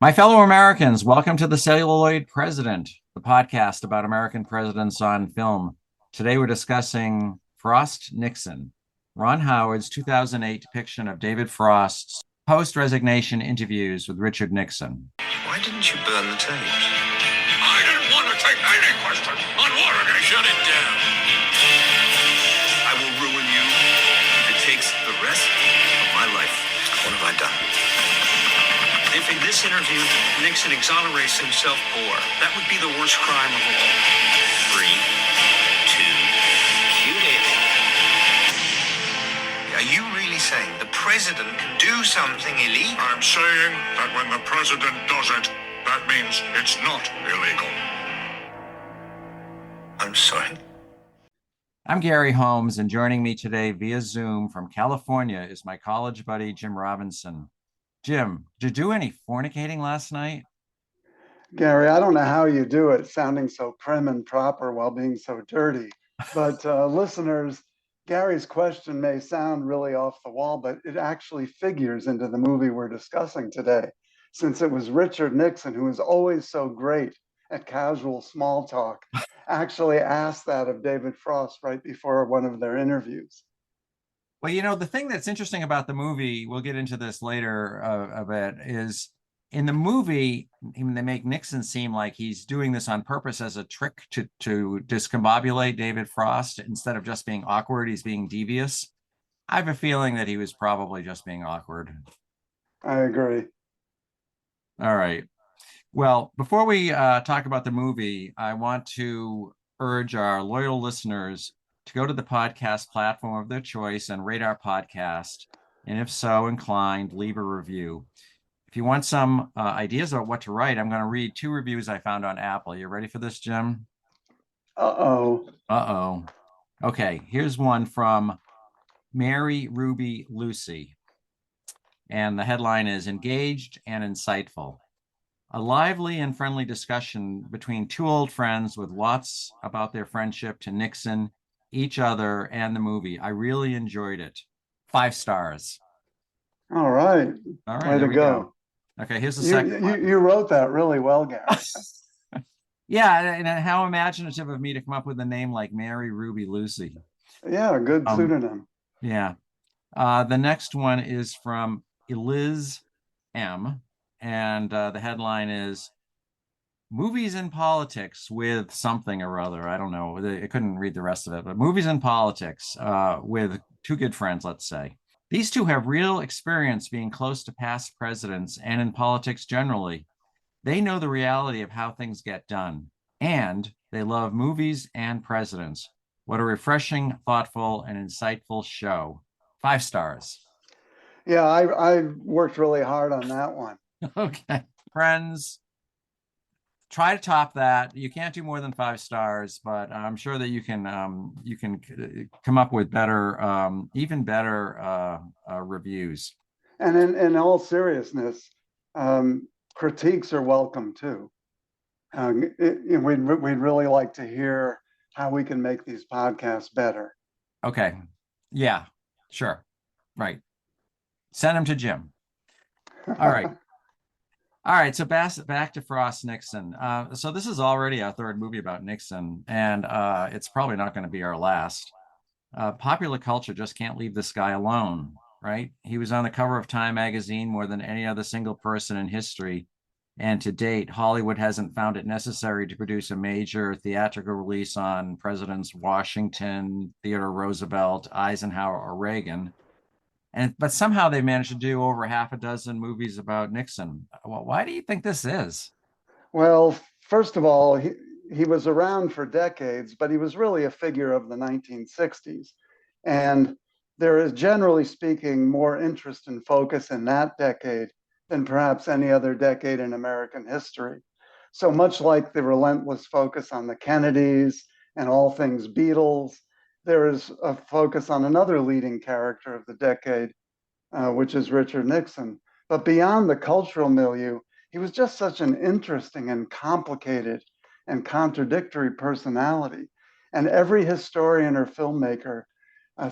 My fellow Americans, welcome to the Celluloid President, the podcast about American presidents on film. Today we're discussing Frost Nixon, Ron Howard's 2008 depiction of David Frost's post-resignation interviews with Richard Nixon. Why didn't you burn the tapes? I didn't want to take any questions on Watergate. Shut it down. I will ruin you if it takes the rest of my life. What have I done? If in this interview Nixon exonerates himself or that would be the worst crime of all. 3, 2, cue David. Are you really saying the president can do something illegal? I'm saying that when the president does it, that means it's not illegal. I'm sorry. I'm Gary Holmes, and joining me today via Zoom from California is my college buddy, Jim Robinson. Jim, did you do any fornicating last night? Gary, I don't know how you do it sounding so prim and proper while being so dirty. But listeners, Gary's question may sound really off the wall, but it actually figures into the movie we're discussing today, since it was Richard Nixon, who is always so great at casual small talk, actually asked that of David Frost right before one of their interviews. Well, the thing that's interesting about the movie, we'll get into this later a bit, is in the movie, they make Nixon seem like he's doing this on purpose as a trick to discombobulate David Frost. Instead of just being awkward, he's being devious. I have a feeling that he was probably just being awkward. I agree. All right. Well, before we talk about the movie, I want to urge our loyal listeners to go to the podcast platform of their choice and rate our podcast. And if so inclined, leave a review. If you want some ideas about what to write, I'm going to read 2 reviews I found on Apple. You ready for this, Jim? Uh-oh. Okay, here's one from Mary Ruby Lucy. And the headline is Engaged and Insightful. A lively and friendly discussion between 2 old friends with lots about their friendship to Nixon, each other, and the movie. I really enjoyed it. 5 stars. All right. Way to go. Okay, here's the second one. You wrote that really well, Gary. Yeah, and how imaginative of me to come up with a name like Mary Ruby Lucy. Yeah, good pseudonym. Yeah. The next one is from Eliz M. And the headline is Movies and Politics with something or other. I don't know. I couldn't read the rest of it, but Movies and Politics with 2 good friends, let's say. These 2 have real experience being close to past presidents and in politics generally. They know the reality of how things get done, and they love movies and presidents. What a refreshing, thoughtful, and insightful show. 5 stars. Yeah, I worked really hard on that one. Okay. Friends, try to top that. You can't do more than 5 stars, but I'm sure that you can come up with better, even better reviews. And in all seriousness, critiques are welcome too. We'd really like to hear how we can make these podcasts better. Okay. Yeah, sure. Right. Send them to Jim. All right. All right, so back to Frost Nixon. So this is already our 3rd movie about Nixon, and it's probably not going to be our last. Popular culture just can't leave this guy alone, right? He was on the cover of Time magazine more than any other single person in history, and to date, Hollywood hasn't found it necessary to produce a major theatrical release on Presidents Washington, Theodore Roosevelt, Eisenhower, or Reagan. But somehow they managed to do over 6 movies about Nixon. Well, why do you think this is? Well, first of all, he was around for decades, but he was really a figure of the 1960s. And there is, generally speaking, more interest and focus in that decade than perhaps any other decade in American history. So much like the relentless focus on the Kennedys and all things Beatles, there is a focus on another leading character of the decade, which is Richard Nixon. But beyond the cultural milieu, he was just such an interesting and complicated and contradictory personality. And every historian or filmmaker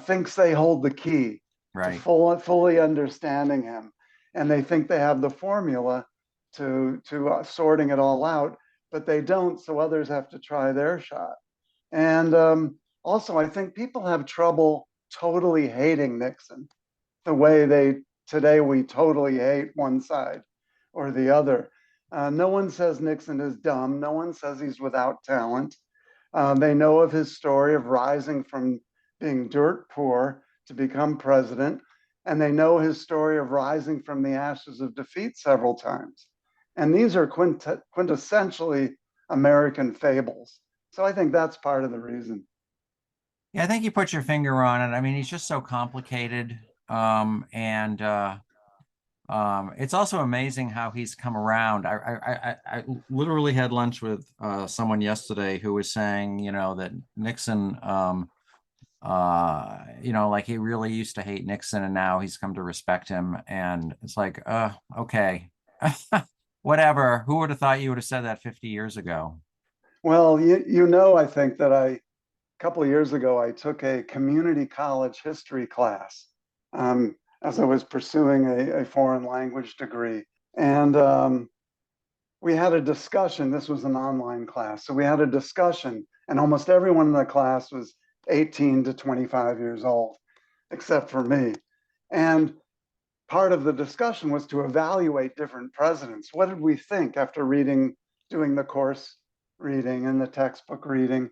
thinks they hold the key to fully understanding him. And they think they have the formula to sorting it all out, but they don't, so others have to try their shot. And also, I think people have trouble totally hating Nixon the way today we totally hate one side or the other. No one says Nixon is dumb. No one says he's without talent. They know of his story of rising from being dirt poor to become president, and they know his story of rising from the ashes of defeat several times. And these are quintessentially American fables. So I think that's part of the reason. Yeah, I think you put your finger on it. I mean, he's just so complicated. And it's also amazing how he's come around. I literally had lunch with someone yesterday who was saying, that Nixon, like he really used to hate Nixon and now he's come to respect him. And it's like, okay, whatever. Who would have thought you would have said that 50 years ago? Well, I think that a couple of years ago, I took a community college history class as I was pursuing a foreign language degree. And we had a discussion. This was an online class. So we had a discussion, and almost everyone in the class was 18 to 25 years old, except for me. And part of the discussion was to evaluate different presidents. What did we think after doing the course reading and the textbook reading?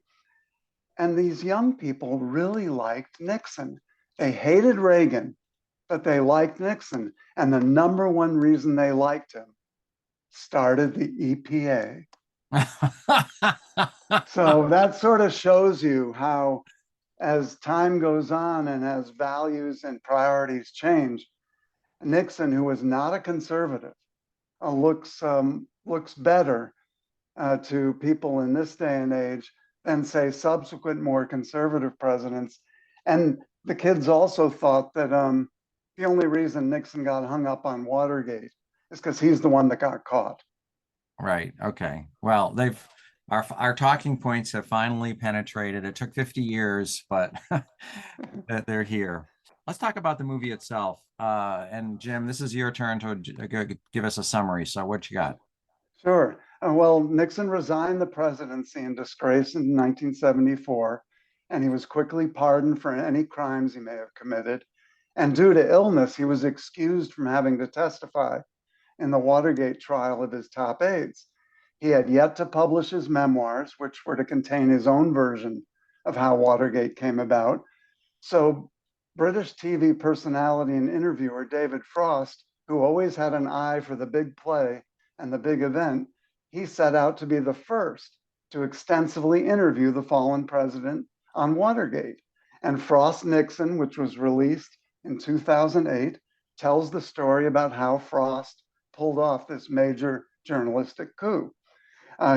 And these young people really liked Nixon. They hated Reagan, but they liked Nixon. And the number one reason they liked him started the EPA. So that sort of shows you how, as time goes on and as values and priorities change, Nixon, who was not a conservative, looks better to people in this day and age than, say, subsequent more conservative presidents. And the kids also thought that the only reason Nixon got hung up on Watergate is because he's the one that got caught. Right. Okay. Well, our talking points have finally penetrated. It took 50 years, but they're here. Let's talk about the movie itself. And Jim, this is your turn to give us a summary. So what you got? Sure. Well, Nixon resigned the presidency in disgrace in 1974, and he was quickly pardoned for any crimes he may have committed. And due to illness, he was excused from having to testify in the Watergate trial of his top aides. He had yet to publish his memoirs, which were to contain his own version of how Watergate came about. So British TV personality and interviewer David Frost, who always had an eye for the big play and the big event, he set out to be the first to extensively interview the fallen president on Watergate. And Frost Nixon, which was released in 2008, tells the story about how Frost pulled off this major journalistic coup.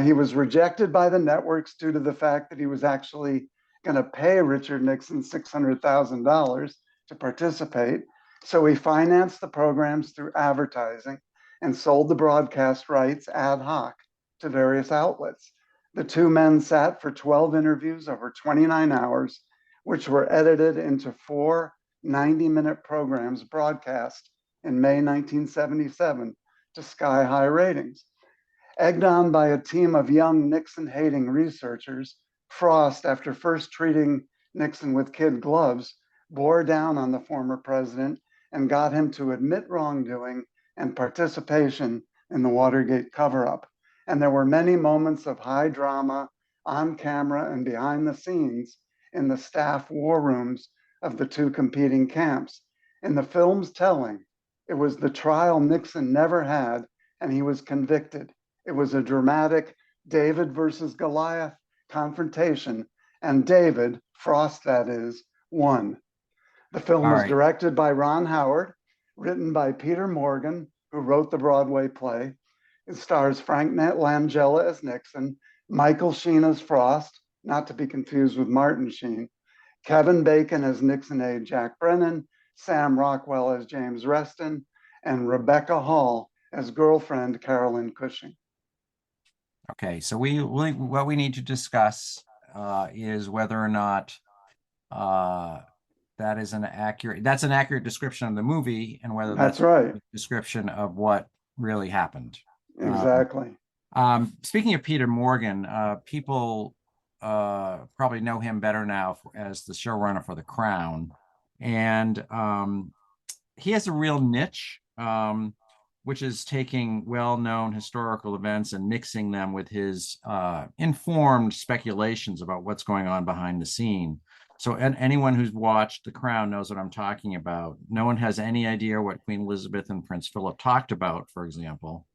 He was rejected by the networks due to the fact that he was actually going to pay Richard Nixon $600,000 to participate. So he financed the programs through advertising and sold the broadcast rights ad hoc to various outlets. The two men sat for 12 interviews over 29 hours, which were edited into 4 90-minute programs broadcast in May 1977 to sky-high ratings. Egged on by a team of young Nixon-hating researchers, Frost, after first treating Nixon with kid gloves, bore down on the former president and got him to admit wrongdoing and participation in the Watergate cover-up. And there were many moments of high drama on camera and behind the scenes in the staff war rooms of the two competing camps. In the film's telling, it was the trial Nixon never had, and he was convicted. It was a dramatic David versus Goliath confrontation, and David, Frost that is, won. The film was directed by Ron Howard, written by Peter Morgan, who wrote the Broadway play. It stars Frank Langella as Nixon, Michael Sheen as Frost, not to be confused with Martin Sheen, Kevin Bacon as Nixon aide Jack Brennan, Sam Rockwell as James Reston, and Rebecca Hall as girlfriend Carolyn Cushing. Okay, so what we need to discuss is whether or not that's an accurate description of the movie, and whether that's right. a description of what really happened. exactly. Speaking of Peter Morgan, people probably know him better now as the showrunner for The Crown, and he has a real niche, which is taking well-known historical events and mixing them with his informed speculations about what's going on behind the scene. So, and anyone who's watched The Crown knows what I'm talking about. No one has any idea what Queen Elizabeth and Prince Philip talked about, for example,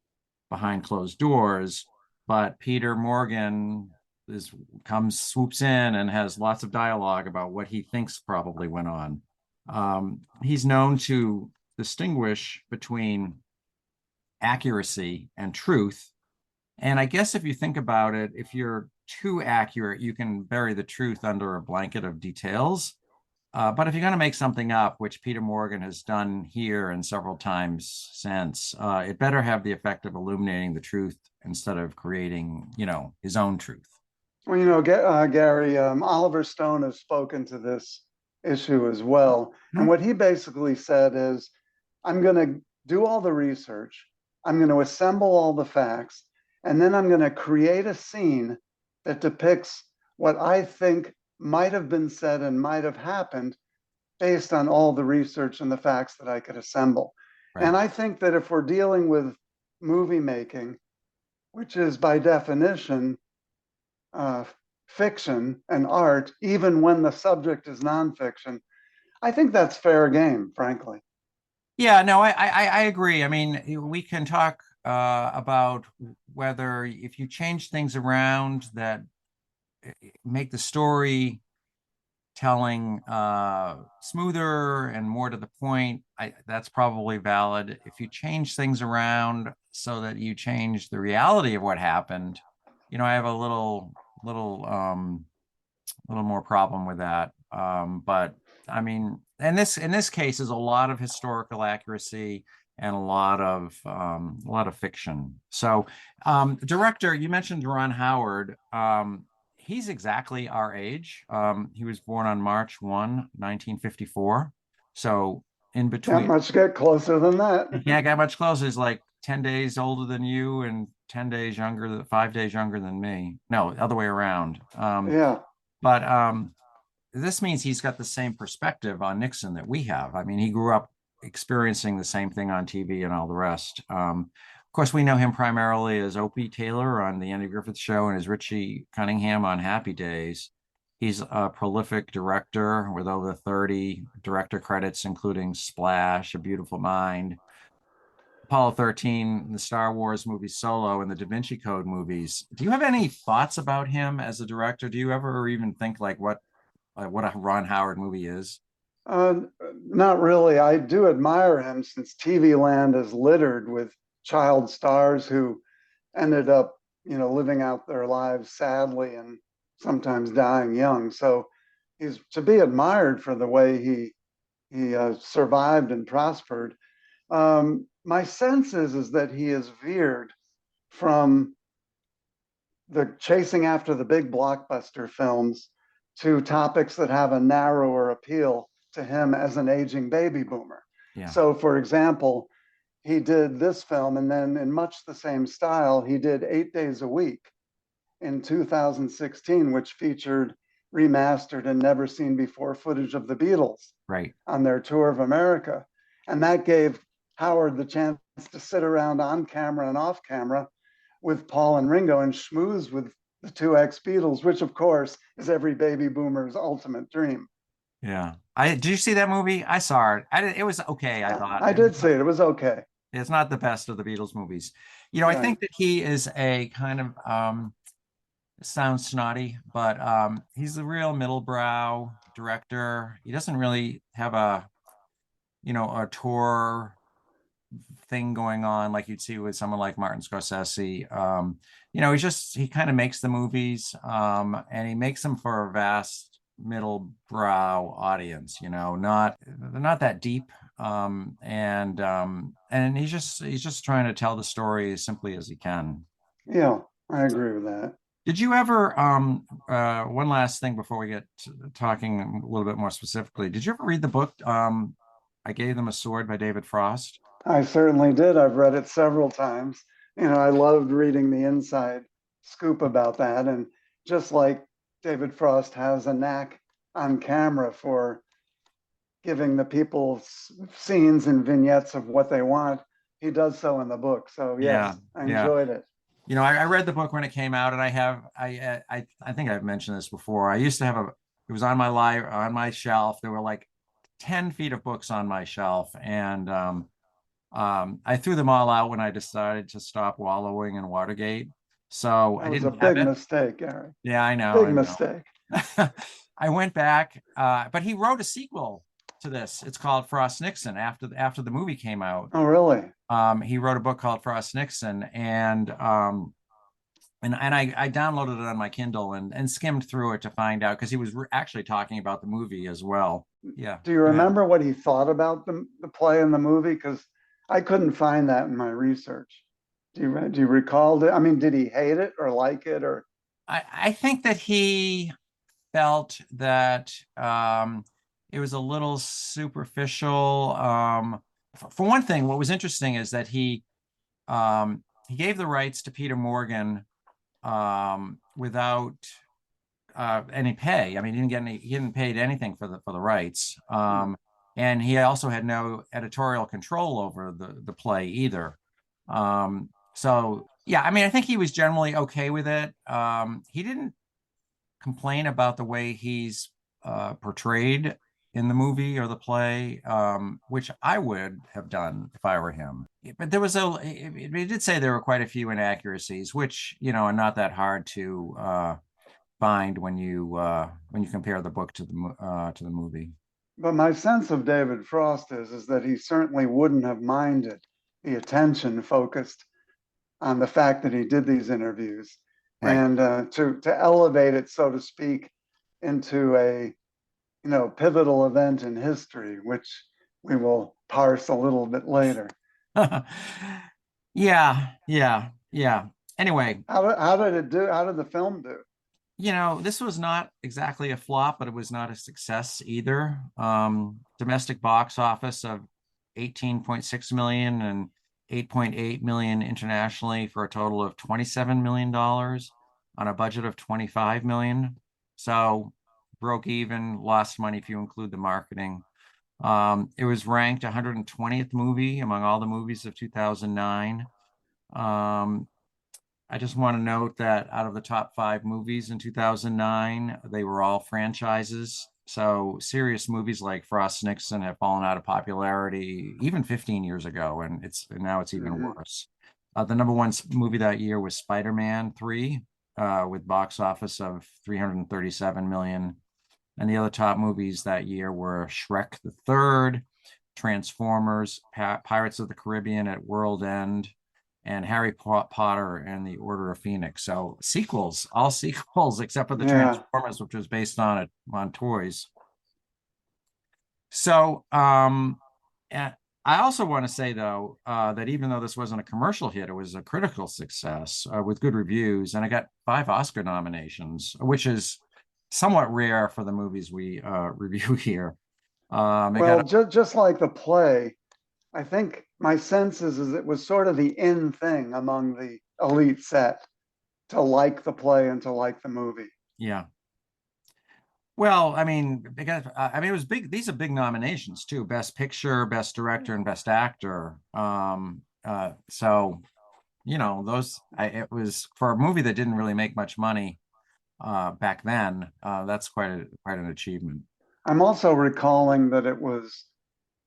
behind closed doors. But Peter Morgan swoops in and has lots of dialogue about what he thinks probably went on. He's known to distinguish between accuracy and truth. And I guess if you think about it, if you're too accurate, you can bury the truth under a blanket of details. But if you're going to make something up, which Peter Morgan has done here and several times since, it better have the effect of illuminating the truth instead of creating, his own truth. Well, Gary, Oliver Stone has spoken to this issue as well. And what he basically said is, I'm going to do all the research, I'm going to assemble all the facts, and then I'm going to create a scene that depicts what I think might have been said and might have happened based on all the research and the facts that I could assemble. Right. And I think that if we're dealing with movie making, which is by definition fiction and art, even when the subject is nonfiction, I think that's fair game, frankly. Yeah, no, I agree. I mean, we can talk about whether if you change things around that make the story telling smoother and more to the point, that's probably valid. If you change things around so that you change the reality of what happened, I have a little more problem with that. But I mean, in this case is a lot of historical accuracy and a lot of fiction. So, director, you mentioned Ron Howard. He's exactly our age. He was born on March 1, 1954. So in between. Can't much get closer than that. You can't get much closer. He's like 10 days older than you and 10 days younger, 5 days younger than me. No, other way around. Yeah. But this means he's got the same perspective on Nixon that we have. I mean, he grew up experiencing the same thing on TV and all the rest. Of course, we know him primarily as Opie Taylor on The Andy Griffith Show and as Richie Cunningham on Happy Days. He's a prolific director with over 30 director credits, including Splash, A Beautiful Mind, Apollo 13, the Star Wars movie Solo, and the Da Vinci Code movies. Do you have any thoughts about him as a director? Do you ever even think like what a Ron Howard movie is? Not really. I do admire him since TV land is littered with child stars who ended up, living out their lives sadly and sometimes dying young. So he's to be admired for the way he survived and prospered. My sense is that he has veered from the chasing after the big blockbuster films to topics that have a narrower appeal to him as an aging baby boomer. Yeah. So, for example, he did this film, and then in much the same style, he did 8 Days a Week in 2016, which featured remastered and never seen before footage of the Beatles on their tour of America. And that gave Howard the chance to sit around on camera and off camera with Paul and Ringo and schmooze with the two ex-Beatles, which of course is every baby boomer's ultimate dream. Yeah. Did you see that movie? I saw it. It was okay, I thought. I did see it. It was okay. It's not the best of the Beatles movies. I think that he is a kind of sounds snotty, but he's a real middlebrow director. He doesn't really have a tour thing going on like you'd see with someone like Martin Scorsese. He kind of makes the movies and he makes them for a vast middle-brow audience, they're not that deep. And he's just trying to tell the story as simply as he can. Yeah, I agree with that. Did you ever one last thing before we get talking a little bit more specifically, did you ever read the book I Gave Them a Sword by David Frost? I certainly did. I've read it several times. I loved reading the inside scoop about that. And just like David Frost has a knack on camera for giving the people scenes and vignettes of what they want, he does so in the book. So Yeah, yes, I yeah. enjoyed it. I read the book when it came out, and I think I've mentioned this before. I used to have it was on my on my shelf. There were like 10 feet of books on my shelf, and I threw them all out when I decided to stop wallowing in Watergate. So I That was a didn't have big it. mistake, Gary. Yeah, I know, Big I know. mistake. I went back, but he wrote a sequel to this. It's called Frost Nixon after the movie came out. Oh, really? He wrote a book called Frost Nixon, and I downloaded it on my Kindle and skimmed through it to find out because he was actually talking about the movie as well. Yeah, Do you go ahead. remember what he thought about the play and the movie? Because I couldn't find that in my research. Do you recall? I mean, did he hate it or like it or? I think that he felt that it was a little superficial. For one thing, what was interesting is that he gave the rights to Peter Morgan without any pay. I mean, he didn't paid anything for the rights. And he also had no editorial control over the play either. So yeah, I mean, I think he was generally okay with it. He didn't complain about the way he's portrayed in the movie or the play, which I would have done if I were him. But it did say there were quite a few inaccuracies, which, are not that hard to find when you compare the book to the movie. But my sense of David Frost is that he certainly wouldn't have minded the attention focused on the fact that he did these interviews, Right. and to elevate it, so to speak, into a pivotal event in history, which we will parse a little bit later. Yeah, yeah, yeah. Anyway, How did it do? How did the film do? this was not exactly a flop, but it was not a success either. Domestic box office of 18.6 million and 8.8 million internationally for a total of $27 million on a budget of 25 million. So broke even, lost money if you include the marketing. It was ranked 120th movie among all the movies of 2009. I just want to note that out of the top 5 movies in 2009, they were all franchises. So serious movies like Frost Nixon have fallen out of popularity even 15 years ago, and now it's even Mhm. worse. The number one movie that year was Spider-Man 3, with box office of 337 million. And the other top movies that year were Shrek the Third, Transformers, Pirates of the Caribbean at World End, and Harry Potter and the Order of Phoenix. So sequels, all sequels except for the Yeah. Transformers, which was based on toys. So and I also want to say though that even though this wasn't a commercial hit, it was a critical success with good reviews, and I got 5 Oscar nominations, which is somewhat rare for the movies we review here. It Well, got just like the play, I think my sense is it was sort of the in thing among the elite set to like the play and to like the movie. Yeah. Well, I mean, because it was big. These are big nominations too: Best Picture, Best Director, and Best Actor. So it was for a movie that didn't really make much money back then. That's quite an achievement. I'm also recalling that it was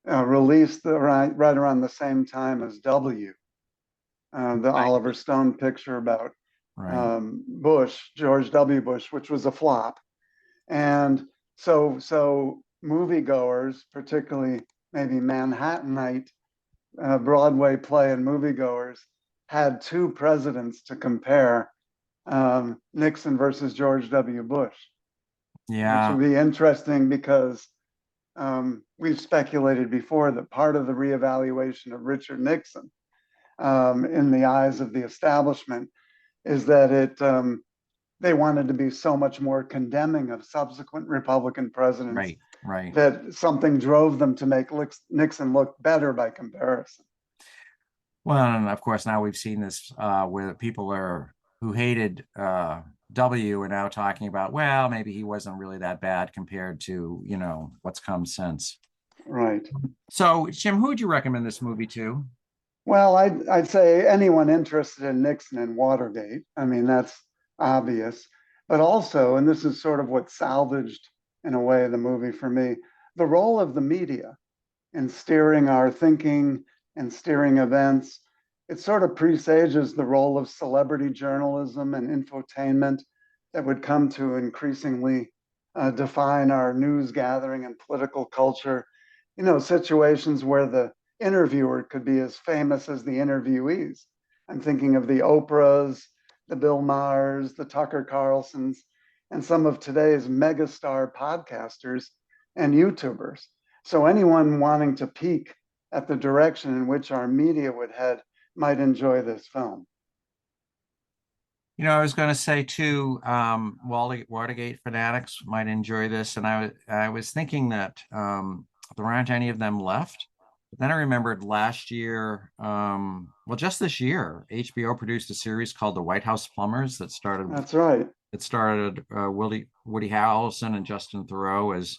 released right around the same time as W, the Right. Oliver Stone picture about Right. George W. Bush, which was a flop. And so moviegoers, particularly maybe Manhattanite Broadway play and moviegoers, had 2 presidents to compare, Nixon versus George W. Bush, which Yeah. would be interesting because we've speculated before that part of the reevaluation of Richard Nixon, in the eyes of the establishment, is that they wanted to be so much more condemning of subsequent Republican presidents Right. Right. that something drove them to make Nixon look better by comparison. Well, and of course now we've seen this where people are who hated W are now talking about, well, maybe he wasn't really that bad compared to, what's come since. Right. So, Jim, who would you recommend this movie to? Well, I'd say anyone interested in Nixon and Watergate. I mean, that's obvious. But also, and this is sort of what salvaged, in a way, the movie for me, the role of the media in steering our thinking and steering events. It sort of presages the role of celebrity journalism and infotainment that would come to increasingly define our news gathering and political culture. Situations where the interviewer could be as famous as the interviewees. I'm thinking of the Oprahs, the Bill Maher's, the Tucker Carlsons, and some of today's megastar podcasters and YouTubers. So anyone wanting to peek at the direction in which our media would head might enjoy this film. I was going to say too, Watergate fanatics might enjoy this, and I was thinking that there aren't any of them left. But then I remembered last year, well, just this year, HBO produced a series called The White House Plumbers that started. That's right. It started Woody Harrelson and Justin Theroux as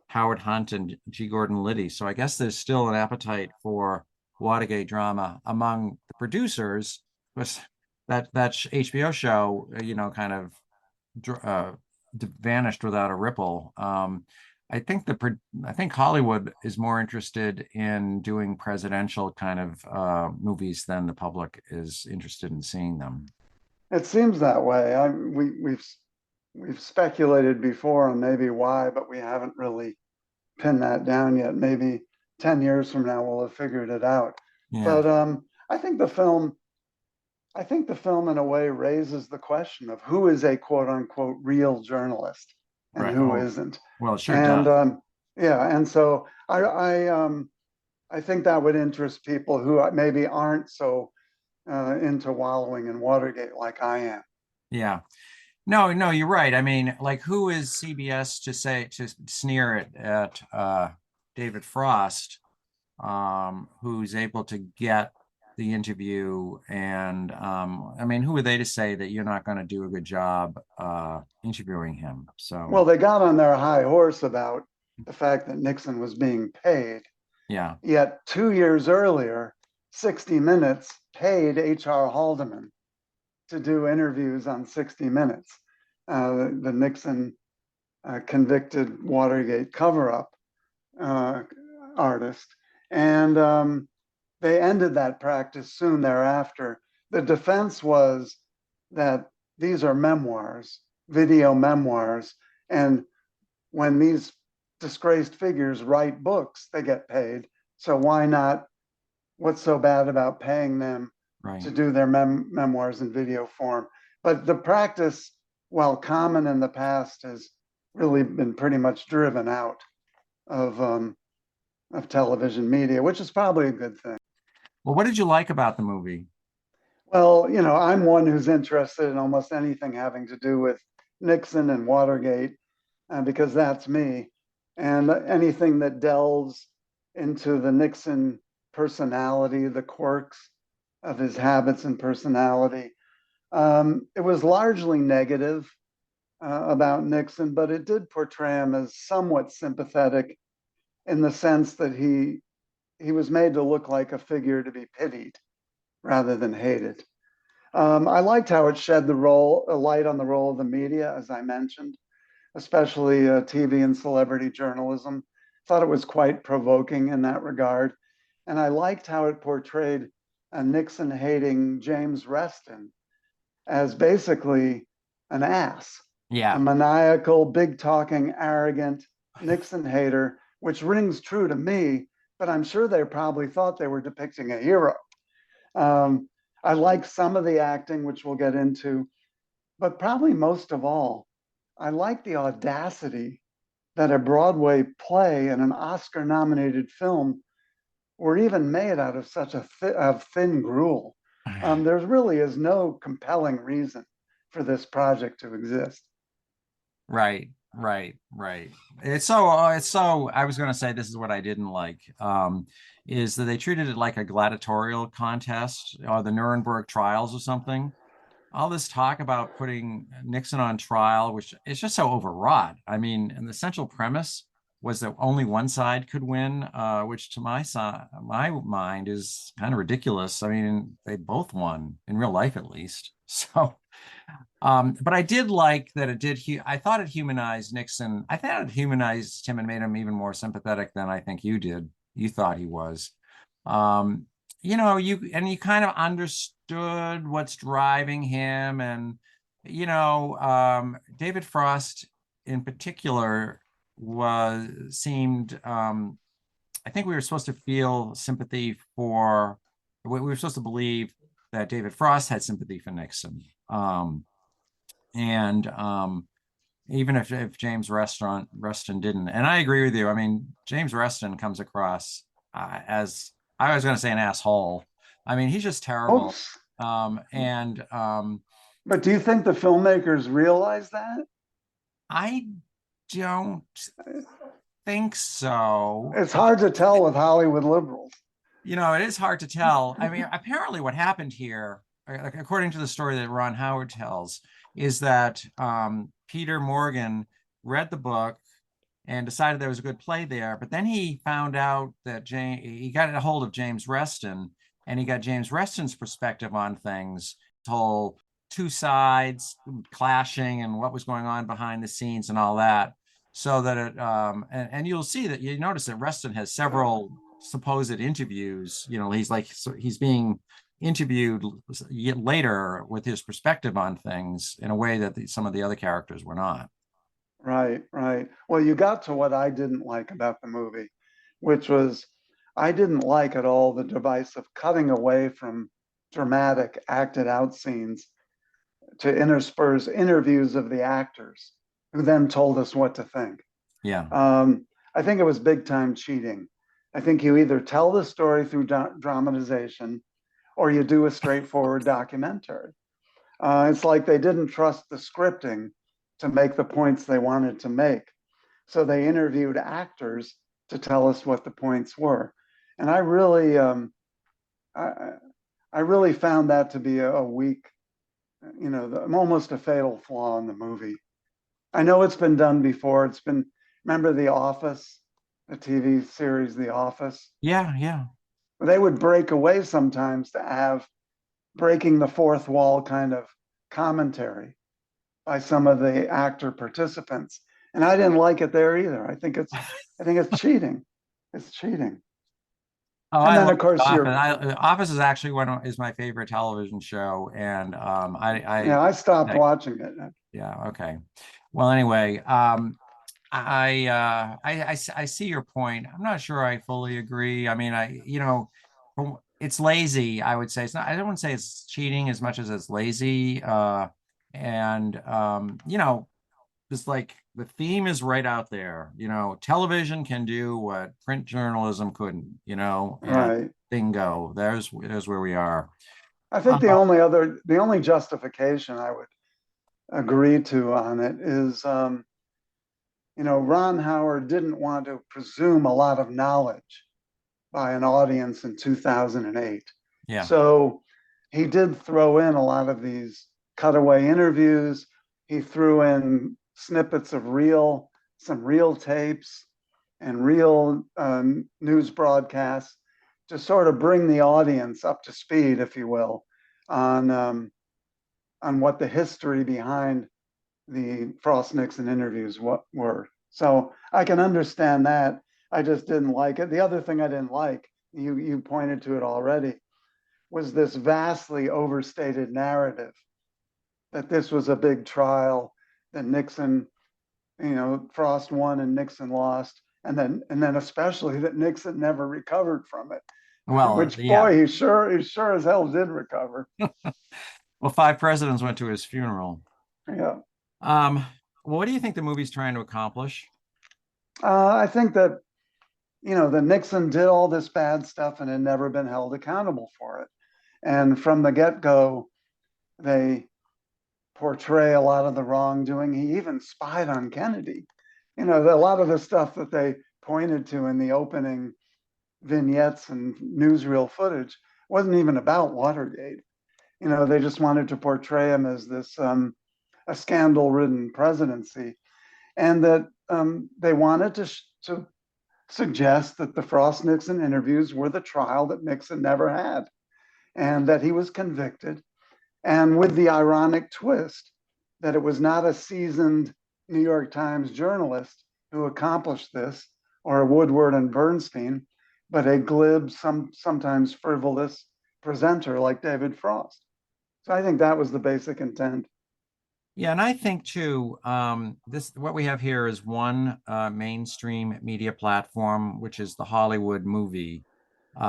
Howard Hunt and G. Gordon Liddy. So I guess there's still an appetite for Watergate drama among the producers. That HBO show, kind of vanished without a ripple. I think Hollywood is more interested in doing presidential kind of movies than the public is interested in seeing them. It seems that way. We've speculated before on maybe why, but we haven't really pinned that down yet. Maybe 10 years from now we'll have figured it out. Yeah. But I think the film in a way raises the question of who is a quote unquote real journalist and Right. who isn't. Well, it sure And does. yeah, and so I think that would interest people who maybe aren't so into wallowing in Watergate like I am. Yeah. No, you're right. I mean, like, who is CBS to sneer at David Frost, who's able to get the interview, and I mean, who are they to say that you're not going to do a good job interviewing him? So, Well, they got on their high horse about the fact that Nixon was being paid. yeah, Yet 2 years earlier, 60 Minutes paid H.R. Haldeman to do interviews on 60 Minutes, the Nixon convicted Watergate cover-up artist. And they ended that practice soon thereafter. The defense was that these are memoirs, video memoirs, and when these disgraced figures write books, they get paid. So why not? What's so bad about paying them right. to do their memoirs in video form? But the practice, while common in the past, has really been pretty much driven out of television media, which is probably a good thing. Well, what did you like about the movie? Well, I'm one who's interested in almost anything having to do with Nixon and Watergate, because that's me. And anything that delves into the Nixon personality, the quirks of his habits and personality. It was largely negative about Nixon, but it did portray him as somewhat sympathetic in the sense that he was made to look like a figure to be pitied rather than hated. I liked how it shed a light on the role of the media, as I mentioned, especially TV and celebrity journalism. Thought it was quite provoking in that regard. And I liked how it portrayed a Nixon hating James Reston as basically an ass, Yeah, a maniacal, big talking, arrogant Nixon hater, which rings true to me, but I'm sure they probably thought they were depicting a hero. I like some of the acting, which we'll get into, but probably most of all, I like the audacity that a Broadway play and an Oscar nominated film were even made out of such a thin gruel. There really is no compelling reason for this project to exist. right. Right. It's so, I was going to say, this is what I didn't like, is that they treated it like a gladiatorial contest or the Nuremberg trials or something. All this talk about putting Nixon on trial, which is just so overwrought. I mean, and the central premise was that only one side could win, which to my mind is kind of ridiculous. I mean, they both won in real life, at least. So, but I did like that it did. I thought it humanized Nixon. I thought it humanized him and made him even more sympathetic than I think you did. You thought he was. Um, you kind of understood what's driving him, and David Frost in particular was seemed. I think we were supposed to feel sympathy for. We were supposed to believe that David Frost had sympathy for Nixon. And even if James Reston didn't, and I agree with you. I mean, James Reston comes across as, I was going to say, an asshole. I mean, he's just terrible. Oops. And But do you think the filmmakers realize that? I don't think so. It's hard to tell with Hollywood liberals. It is hard to tell. I mean, apparently what happened here, according to the story that Ron Howard tells, is that Peter Morgan read the book and decided there was a good play there. But then he found out that he got a hold of James Reston, and he got James Reston's perspective on things, whole two sides clashing and what was going on behind the scenes and all that. So that and you'll see that, you notice that Reston has several supposed interviews. He's being interviewed later with his perspective on things in a way that some of the other characters were not. Right. Well, you got to what I didn't like about the movie, which was I didn't like at all the device of cutting away from dramatic acted out scenes to intersperse interviews of the actors who then told us what to think. Yeah. I think it was big time cheating. I think you either tell the story through dramatization or you do a straightforward documentary. It's like they didn't trust the scripting to make the points they wanted to make. So they interviewed actors to tell us what the points were. And I really found that to be a weak, almost a fatal flaw in the movie. I know it's been done before. Remember The Office, the TV series The Office? Yeah. They would break away sometimes to have breaking the fourth wall kind of commentary by some of the actor participants. And I didn't like it there either. I think it's cheating. It's cheating. Oh, and I then love of course Office is actually is my favorite television show, and I stopped watching it. Yeah, okay. Well, anyway, I see your point. I'm not sure I fully agree. I mean, it's lazy, I would say. It's not, I don't want to say it's cheating as much as it's lazy. And it's like the theme is right out there. Television can do what print journalism couldn't, and Right. bingo, there's where we are. I think the only justification I would agree to on it is, Ron Howard didn't want to presume a lot of knowledge by an audience in 2008. Yeah. So he did throw in a lot of these cutaway interviews. He threw in snippets of some real tapes and real news broadcasts to sort of bring the audience up to speed, if you will, on what the history behind the Frost-Nixon interviews were. So I can understand that. I just didn't like it. The other thing I didn't like, you pointed to it already, was this vastly overstated narrative that this was a big trial, that Nixon, Frost won and Nixon lost, and then especially that Nixon never recovered from it. Well, which yeah. boy, he sure as hell did recover. Well, 5 presidents went to his funeral. Yeah. Well, what do you think the movie's trying to accomplish? I think that that Nixon did all this bad stuff and had never been held accountable for it. And from the get-go, they portray a lot of the wrongdoing. He even spied on Kennedy. A lot of the stuff that they pointed to in the opening vignettes and newsreel footage wasn't even about Watergate. They just wanted to portray him as this a scandal-ridden presidency, and that they wanted to suggest that the Frost-Nixon interviews were the trial that Nixon never had, and that he was convicted, and with the ironic twist that it was not a seasoned New York Times journalist who accomplished this, or a Woodward and Bernstein, but a glib, sometimes frivolous presenter like David Frost. So I think that was the basic intent. Yeah, and I think too, this what we have here is one mainstream media platform, which is the Hollywood movie,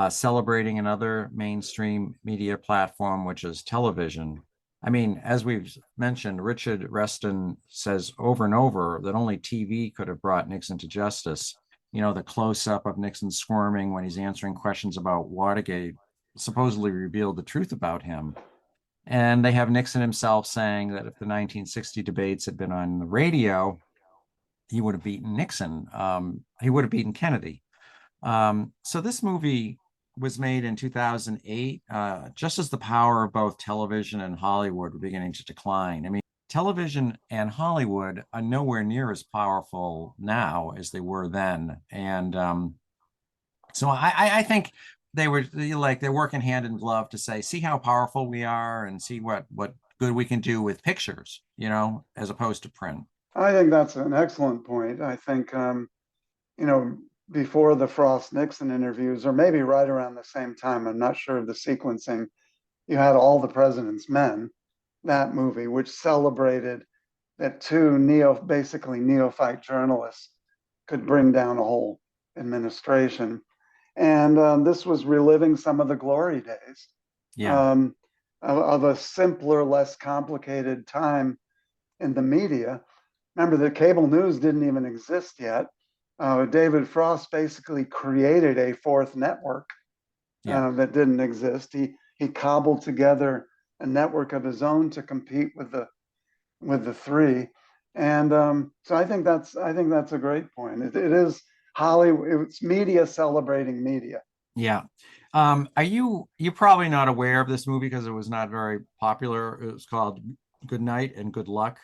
celebrating another mainstream media platform, which is television. I mean, as we've mentioned, Richard Reston says over and over that only TV could have brought Nixon to justice. The close-up of Nixon squirming when he's answering questions about Watergate supposedly revealed the truth about him. And they have Nixon himself saying that if the 1960 debates had been on the radio, he would have beaten Nixon. He would have beaten Kennedy. So this movie was made in 2008, just as the power of both television and Hollywood were beginning to decline. I mean, television and Hollywood are nowhere near as powerful now as they were then. And so I think they're working hand in glove to say, see how powerful we are and see what good we can do with pictures, as opposed to print. I think that's an excellent point. I think, before the Frost Nixon interviews, or maybe right around the same time, I'm not sure of the sequencing, you had All the President's Men, that movie, which celebrated that two basically neophyte journalists could bring down a whole administration. And this was reliving some of the glory days, Yeah. Of a simpler, less complicated time in the media. Remember, the cable news didn't even exist yet. David Frost basically created a fourth network Yeah. that didn't exist. He cobbled together a network of his own to compete with the three, and so I think that's a great point. It is Hollywood. It's media celebrating media. Yeah. Are you're probably not aware of this movie because it was not very popular. It was called Good Night and Good Luck.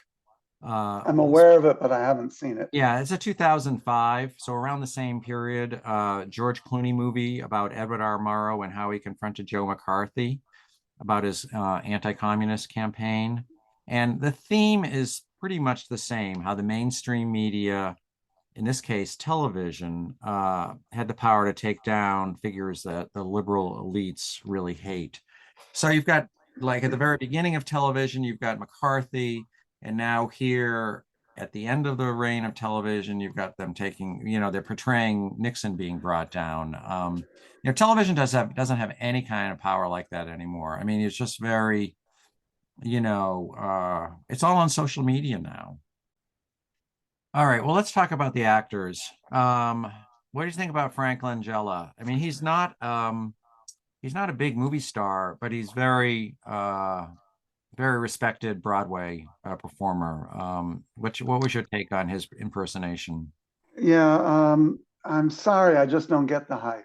I'm aware of it, but I haven't seen it. Yeah, it's a 2005, so around the same period, George Clooney movie about Edward R. Murrow and how he confronted Joe McCarthy about his anti-communist campaign. And the theme is pretty much the same, how the mainstream media, in this case, television, had the power to take down figures that the liberal elites really hate. So you've got, like, at the very beginning of television, you've got McCarthy, and now here at the end of the reign of television, you've got them they're portraying Nixon being brought down. Television doesn't have any kind of power like that anymore. I mean, it's just very, it's all on social media now. All right, well, let's talk about the actors. What do you think about Frank Langella? I mean, he's not a big movie star, but he's very respected Broadway performer. What was your take on his impersonation? Yeah, I'm sorry, I just don't get the hype.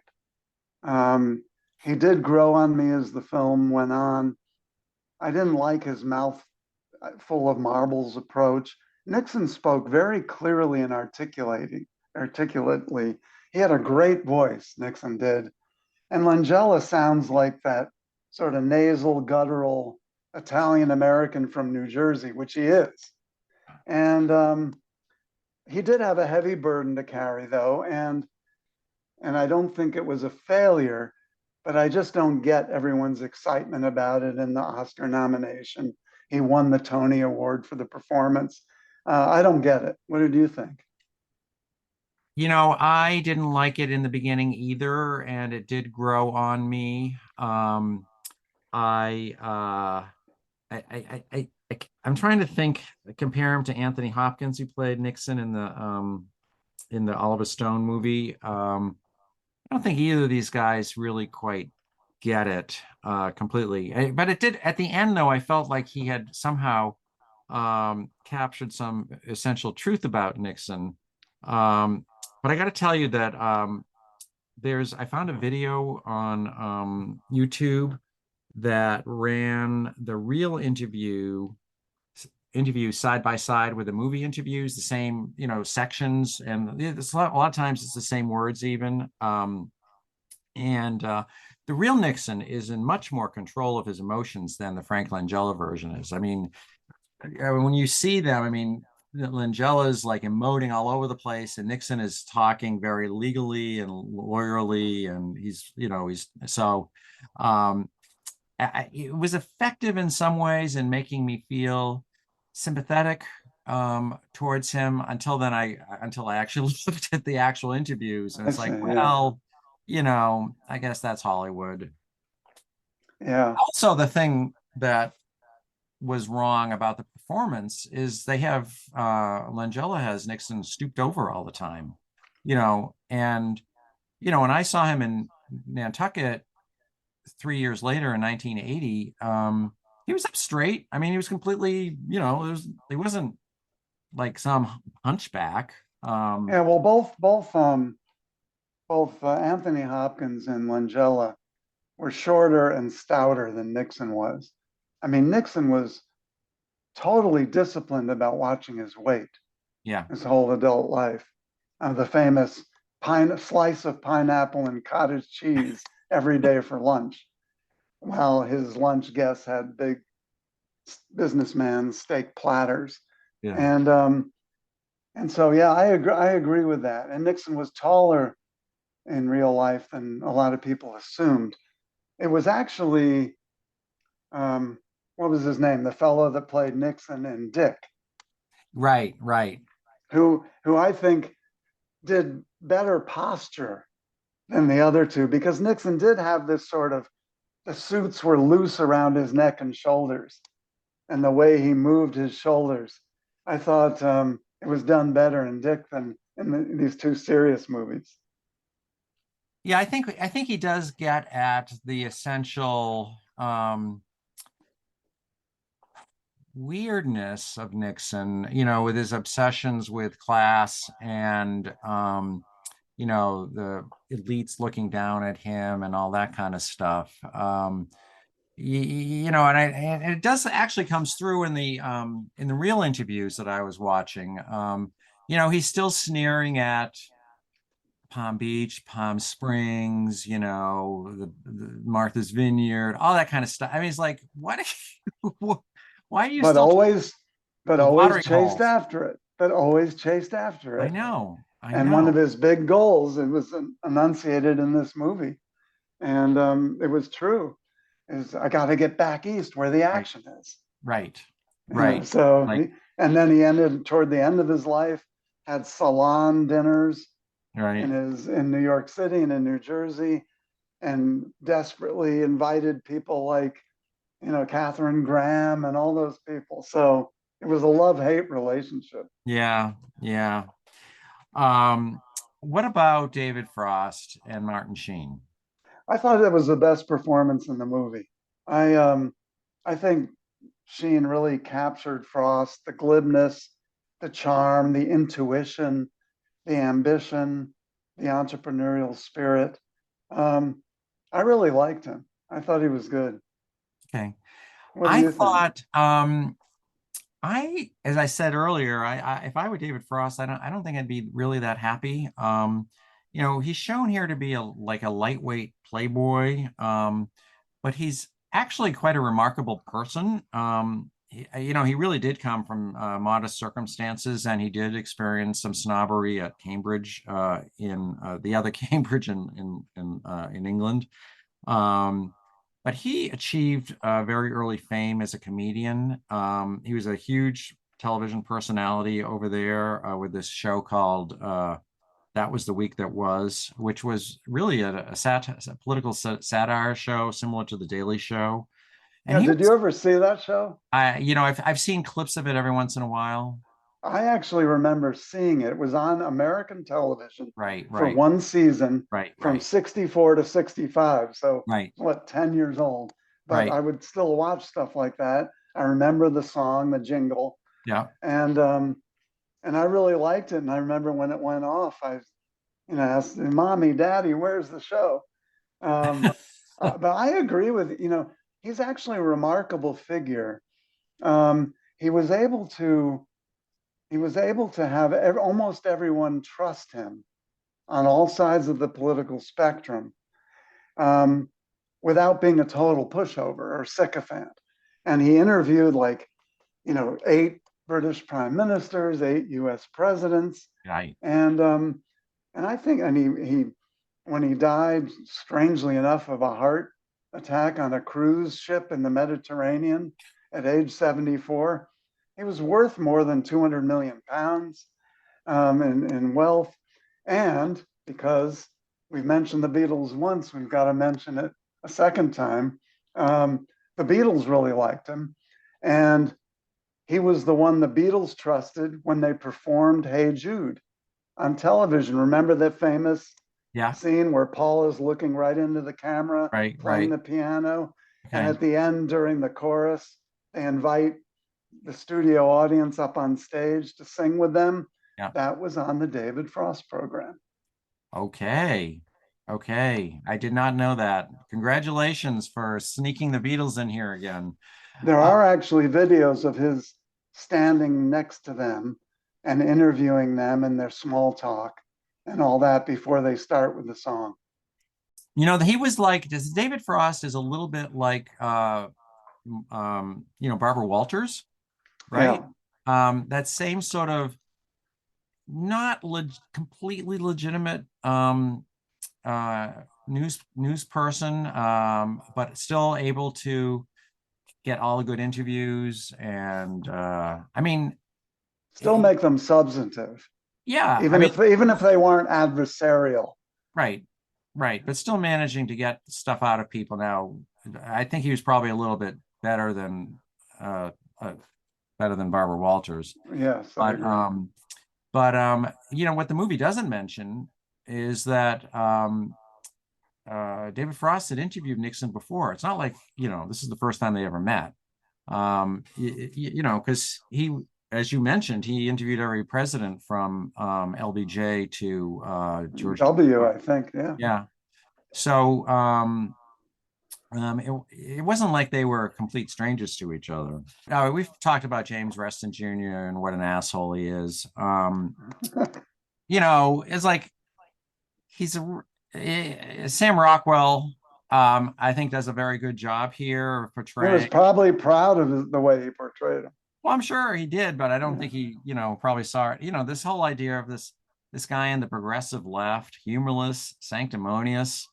He did grow on me as the film went on. I didn't like his mouth full of marbles approach. Nixon spoke very clearly and articulately. He had a great voice, Nixon did. And Langella sounds like that sort of nasal, guttural Italian American from New Jersey, which he is. And he did have a heavy burden to carry, though, and I don't think it was a failure, but I just don't get everyone's excitement about it in the Oscar nomination. He won the Tony Award for the performance. I don't get it. What did you think? I didn't like it in the beginning either, and it did grow on me. I, I'm trying to compare him to Anthony Hopkins, who played Nixon in the Oliver Stone movie. I don't think either of these guys really quite get it completely. But it did at the end, though. I felt like he had somehow captured some essential truth about Nixon. But I got to tell you that I found a video on YouTube that ran the real interview side by side with the movie interviews, the same, sections, and it's a lot of times it's the same words even. And the real Nixon is in much more control of his emotions than the Frank Langella version is. I mean, when you see them, I mean, Langella is like emoting all over the place, and Nixon is talking very legally and lawyerly, and he's so. Um, it was effective in some ways in making me feel sympathetic towards him until I actually looked at the actual interviews, and I it's see. like, Yeah. well, I guess that's Hollywood. Yeah. Also, the thing that was wrong about the performance is they have Langella has Nixon stooped over all the time, and when I saw him in Nantucket 3 years later in 1980, he was up straight. I mean, he was completely, he wasn't like some hunchback. Yeah. Well, both Anthony Hopkins and Langella were shorter and stouter than Nixon was. I mean, Nixon was totally disciplined about watching his weight Yeah, his whole adult life. The famous slice of pineapple and cottage cheese every day for lunch, while his lunch guests had big businessman steak platters. yeah, And so yeah, I agree with that. And Nixon was taller in real life than a lot of people assumed. It was actually what was his name? The fellow that played Nixon in Dick, right, right. who I think did better posture than the other two, because Nixon did have this sort of, the suits were loose around his neck and shoulders, and the way he moved his shoulders, I thought it was done better in Dick than in these two serious movies. Yeah, I think he does get at the essential weirdness of Nixon, with his obsessions with class and the elites looking down at him and all that kind of stuff. And it does actually comes through in the real interviews that I was watching. He's still sneering at Palm Beach, Palm Springs, the Martha's Vineyard, all that kind of stuff. I mean, it's like, what? Why are you But still always, but the always watering chased holes? after it. But always chased after I it. know, I And one of know. his big goals, it was enunciated in this movie, and it was true, is I got to get back east where the Right, action is. right, Yeah, right. so, Like, and then he ended toward the end of his life, had salon dinners right. in New York City and in New Jersey, and desperately invited people like, Catherine Graham and all those people. So it was a love-hate relationship. Yeah, yeah. Um, what about David Frost and Martin Sheen? I thought it was the best performance in the movie. I think Sheen really captured Frost, the glibness, the charm, the intuition, the ambition, the entrepreneurial spirit. Um, I really liked him. I thought he was good. Okay. What do I you think? thought as I said earlier, if I were David Frost, I don't think I'd be really that happy. He's shown here to be a lightweight playboy, but he's actually quite a remarkable person. He really did come from modest circumstances, and he did experience some snobbery at Cambridge, in the other Cambridge in England. Um, but he achieved very early fame as a comedian. He was a huge television personality over there with this show called That Was the Week That Was, which was really a political satire show similar to The Daily Show. And Yeah, he did you was, ever see that show? I've seen clips of it every once in a while. I actually remember seeing it. It was on American television Right, for right, one season right, from right, 64 to 65. So, right, what, 10 years old? But right. I would still watch stuff like that. I remember the song, the jingle. Yeah. And I really liked it. And I remember when it went off, I asked Mommy, Daddy, where's the show? But I agree with he's actually a remarkable figure. He was able to have almost everyone trust him on all sides of the political spectrum, without being a total pushover or sycophant. And he interviewed like 8 British prime ministers, 8 U.S. presidents, Right. And I think, and he when he died, strangely enough, of a heart attack on a cruise ship in the Mediterranean at age 74, he was worth more than 200 million pounds in wealth. And because we've mentioned the Beatles once, we've got to mention it a second time. The Beatles really liked him, and he was the one the Beatles trusted when they performed Hey Jude on television. Remember that famous Yeah. scene where Paul is looking right into the camera, Right. playing Right. the piano, and Okay. at the end, during the chorus, they invite the studio audience up on stage to sing with them. Yeah. That was on the David Frost program. Okay. Okay. I did not know that. Congratulations for sneaking the Beatles in here again. There Uh, are actually videos of his standing next to them and interviewing them and their small talk and all that before they start with the song. he was like, David Frost is a little bit like Barbara Walters, right? Yeah. That same sort of not completely legitimate uh news person, but still able to get all the good interviews. And I mean, Still make them substantive, yeah, I even mean, if they weren't adversarial. right, right, but still managing to get stuff out of people. Now I think he was probably a little bit better than uh, uh better than Barbara Walters. Yes, I But agree. what the movie doesn't mention is that David Frost had interviewed Nixon before. It's not like, this is the first time they ever met. Because he, as you mentioned, he interviewed every president from LBJ to George. I think, yeah. Yeah. So it wasn't like they were complete strangers to each other. We've talked about James Reston Jr. and what an asshole he is. It's like he's Sam Rockwell. I think does a very good job here of He was portraying. probably proud of the way he portrayed him. Well, I'm sure he did, but I don't think he, probably saw it. This whole idea of this guy in the progressive left, humorless, sanctimonious,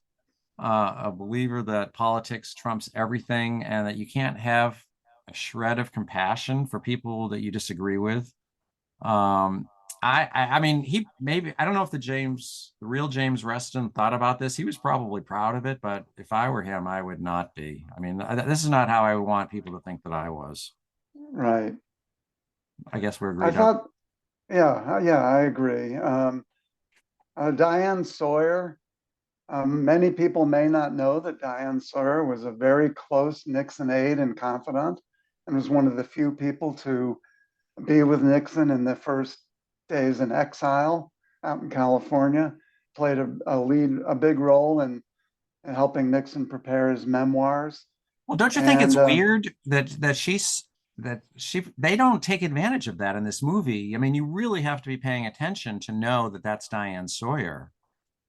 a believer that politics trumps everything, and that you can't have a shred of compassion for people that you disagree with. Um, I mean, he maybe I don't know if the real James Reston thought about this. He was probably proud of it, but if I were him, I would not be. I mean, this is not how I would want people to think that I was. Right. I guess we're I agreed on. thought, yeah, I agree. Diane Sawyer. Many people may not know that Diane Sawyer was a very close Nixon aide and confidant, and was one of the few people to be with Nixon in the first days in exile out in California. Played a big role in helping Nixon prepare his memoirs. Well, don't you think And it's weird they don't take advantage of that in this movie? I mean, you really have to be paying attention to know that that's Diane Sawyer.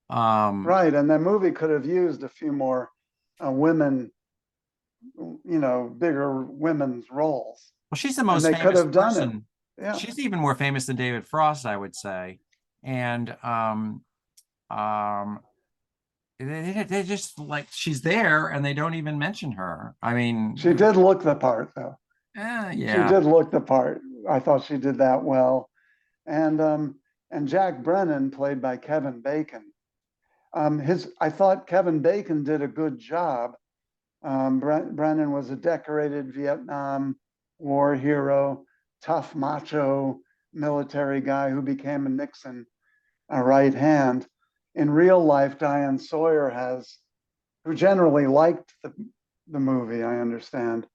Right, and the movie could have used a few more women, bigger women's roles, Well, she's the and most they could famous have done it. person. Yeah, She's even more famous than David Frost, I would say. And um, they just like she's there and they don't even mention her. I mean, she did look the part, though. She yeah. did look the part. I thought she did that well. And Jack Brennan, played by Kevin Bacon. I thought Kevin Bacon did a good job. Brennan was a decorated Vietnam War hero, tough, macho military guy who became a Nixon right hand. In real life, Diane Sawyer who generally liked the movie, I understand,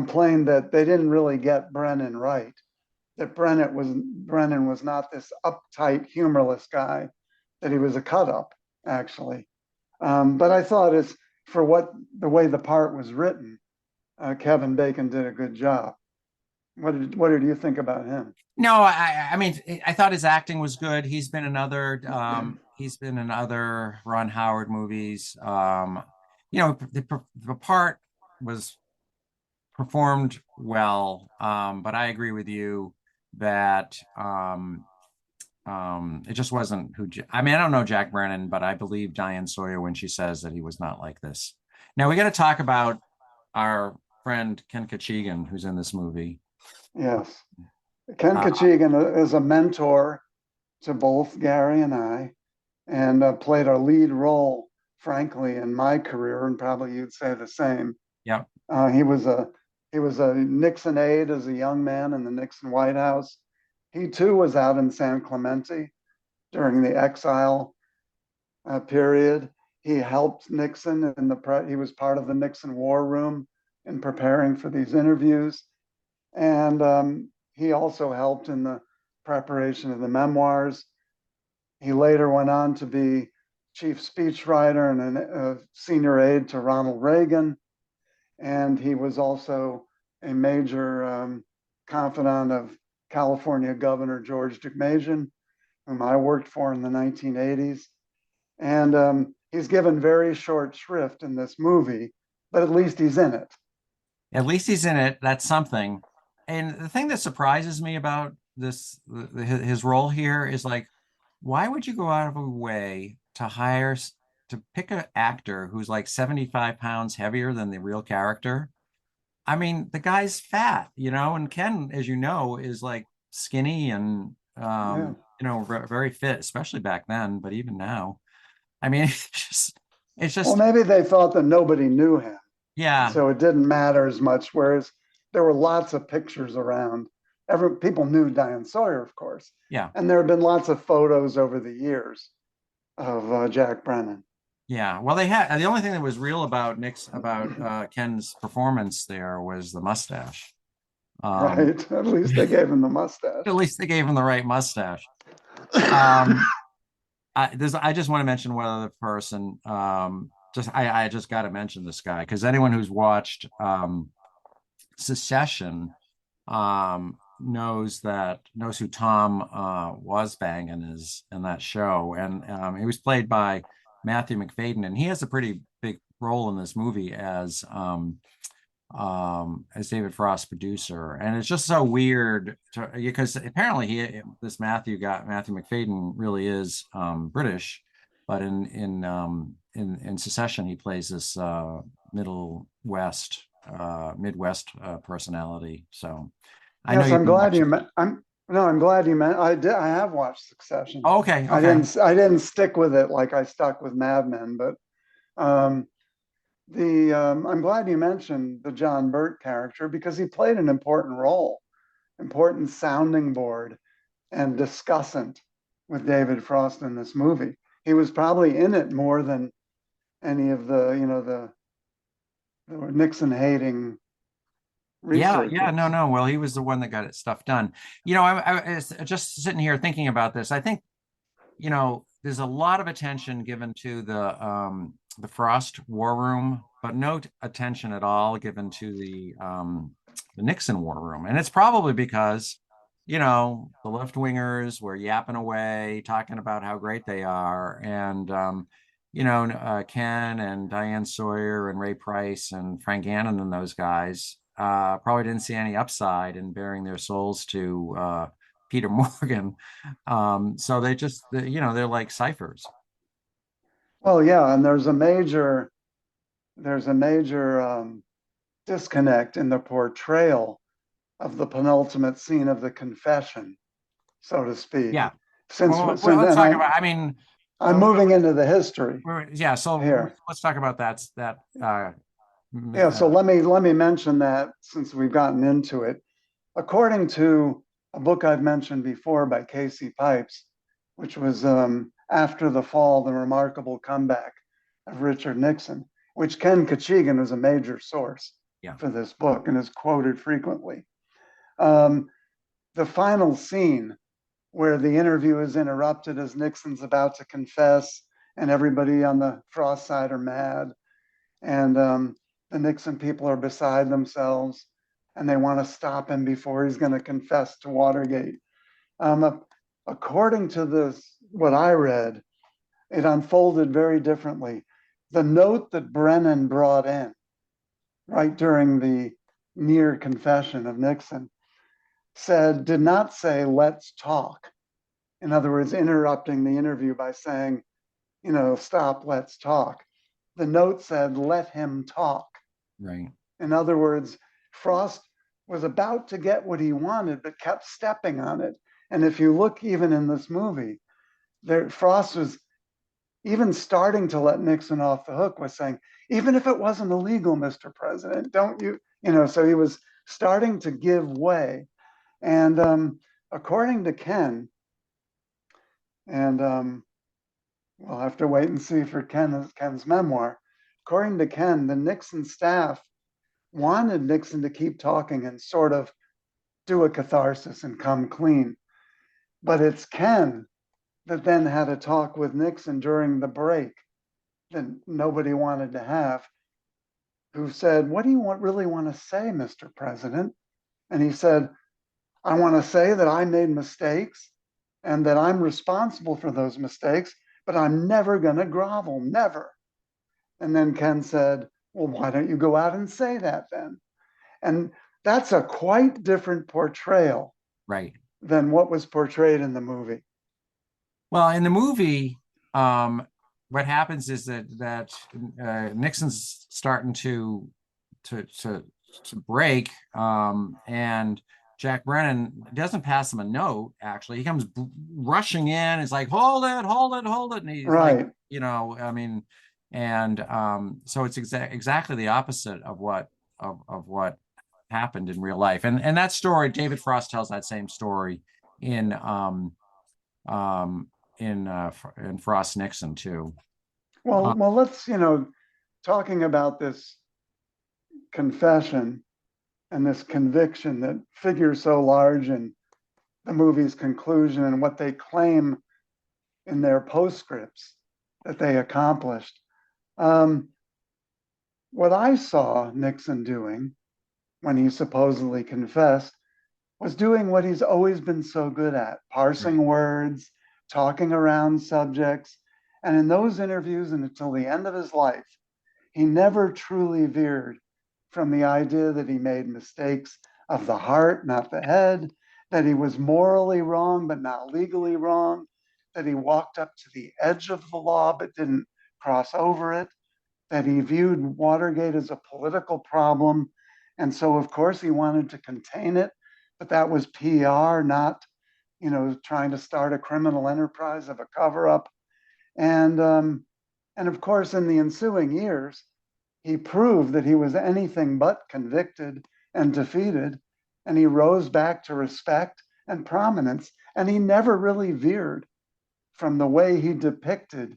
complained that they didn't really get Brennan right. That Brennan was not this uptight, humorless guy. That he was a cut up, actually. But I thought it's for the way the part was written, Kevin Bacon did a good job. What did you think about him? No, I mean, I thought his acting was good. He's been in other Ron Howard movies. The part was performed well, but I agree with you that it just wasn't I mean, I don't know Jack Brennan, but I believe Diane Sawyer when she says that he was not like this. Now we got to talk about our friend Ken Kachigan, who's in this movie. Yes. Ken Uh, Kachigan is a mentor to both Gary and I, and played a lead role, frankly, in my career, and probably you'd say the same. yeah, He was a Nixon aide as a young man in the Nixon White House. He too was out in San Clemente during the exile period. He helped Nixon he was part of the Nixon war room in preparing for these interviews. And he also helped in the preparation of the memoirs. He later went on to be chief speechwriter and a senior aide to Ronald Reagan. And he was also a major confidant of California Governor George Deukmejian, whom I worked for in the 1980s. And he's given very short shrift in this movie, but at least he's in it. at least he's in it. That's something. And the thing that surprises me about his role here is like, why would you go out of a way to pick an actor who's like 75 pounds heavier than the real character? I mean, the guy's fat, and Ken, as you know, is like skinny and Yeah. very fit, especially back then, but even now. I mean, it's Well, just maybe they thought that nobody knew him, yeah, so it didn't matter as much. Whereas there were lots of pictures around. People knew Diane Sawyer, of course, yeah, and there have been lots of photos over the years of Jack Brennan. yeah. Well, they had the only thing that was real about Ken's performance there was the mustache. Right? At least they gave him the mustache. At least they gave him the right mustache. I just want to mention one other person. I just got to mention this guy because anyone who's watched Secession knows who Tom was banging is in that show, and he was played by Matthew McFadden, and he has a pretty big role in this movie as David Frost's producer, and it's just so weird because apparently this Matthew McFadden really is British, but in Secession he plays this Midwest personality. So I know Yes, you I'm can glad watch you it. meant. I'm glad you meant. I have watched Succession. Oh, okay, I okay. didn't stick with it like I stuck with Mad Men, but um, I'm glad you mentioned the John Burt character because he played an important role, important sounding board and discussant with David Frost in this movie. He was probably in it more than any of the Nixon hating Yeah, researchers. no. Well, he was the one that got it stuff done. I was just sitting here thinking about this. I think, there's a lot of attention given to the Frost War Room, but no attention at all given to the Nixon War Room. And it's probably because, the left wingers were yapping away, talking about how great they are. And, Ken and Diane Sawyer and Ray Price and Frank Gannon and those guys probably didn't see any upside in bearing their souls to Peter Morgan. So they're like ciphers. Well, yeah, and there's a major disconnect in the portrayal of the penultimate scene of the confession, so to speak. Yeah. Since, Well, since let's and talk about. I mean, I'm moving into the history yeah. So here. let's talk about that. Yeah, so let me mention that since we've gotten into it. According to a book I've mentioned before by Casey Pipes, which was After the Fall, the Remarkable Comeback of Richard Nixon, which Ken Kachigan was a major source Yeah. for this book and is quoted frequently. The final scene where the interview is interrupted as Nixon's about to confess, and everybody on the Frost side are mad, and the Nixon people are beside themselves, and they want to stop him before he's going to confess to Watergate. According to this, what I read, it unfolded very differently. The note that Brennan brought in right during the near confession of Nixon did not say, let's talk. In other words, interrupting the interview by saying, stop, let's talk. The note said, let him talk. Right. In other words, Frost was about to get what he wanted, but kept stepping on it. And if you look even in this movie, Frost was even starting to let Nixon off the hook, was saying, even if it wasn't illegal, Mr. President, don't you, so he was starting to give way. And according to Ken, and we'll have to wait and see for Ken's memoir. According to Ken, the Nixon staff wanted Nixon to keep talking and sort of do a catharsis and come clean. But it's Ken that then had a talk with Nixon during the break that nobody wanted to have, who said, what do you really want to say, Mr. President? And he said, I want to say that I made mistakes and that I'm responsible for those mistakes, but I'm never going to grovel, never. And then Ken said, well, why don't you go out and say that then? And that's a quite different portrayal, Right, than what was portrayed in the movie. well, in the movie, what happens is that Nixon's starting to break, and Jack Brennan doesn't pass him a note. Actually, he comes rushing in. It's like, hold it, hold it, hold it, and he's right. like, I mean, and so it's exactly the opposite of what happened in real life. And that story, David Frost tells that same story in in Frost Nixon too. Well, let's, talking about this confession and this conviction that figures so large in the movie's conclusion and what they claim in their postscripts that they accomplished. What I saw Nixon doing when he supposedly confessed was doing what he's always been so good at, parsing words, talking around subjects. And in those interviews and until the end of his life, he never truly veered from the idea that he made mistakes of the heart, not the head, that he was morally wrong, but not legally wrong, that he walked up to the edge of the law, but didn't cross over it, that he viewed Watergate as a political problem. And so, of course, he wanted to contain it, but that was PR, not, trying to start a criminal enterprise of a cover-up. And of course, in the ensuing years, he proved that he was anything but convicted and defeated, and he rose back to respect and prominence, and he never really veered from the way he depicted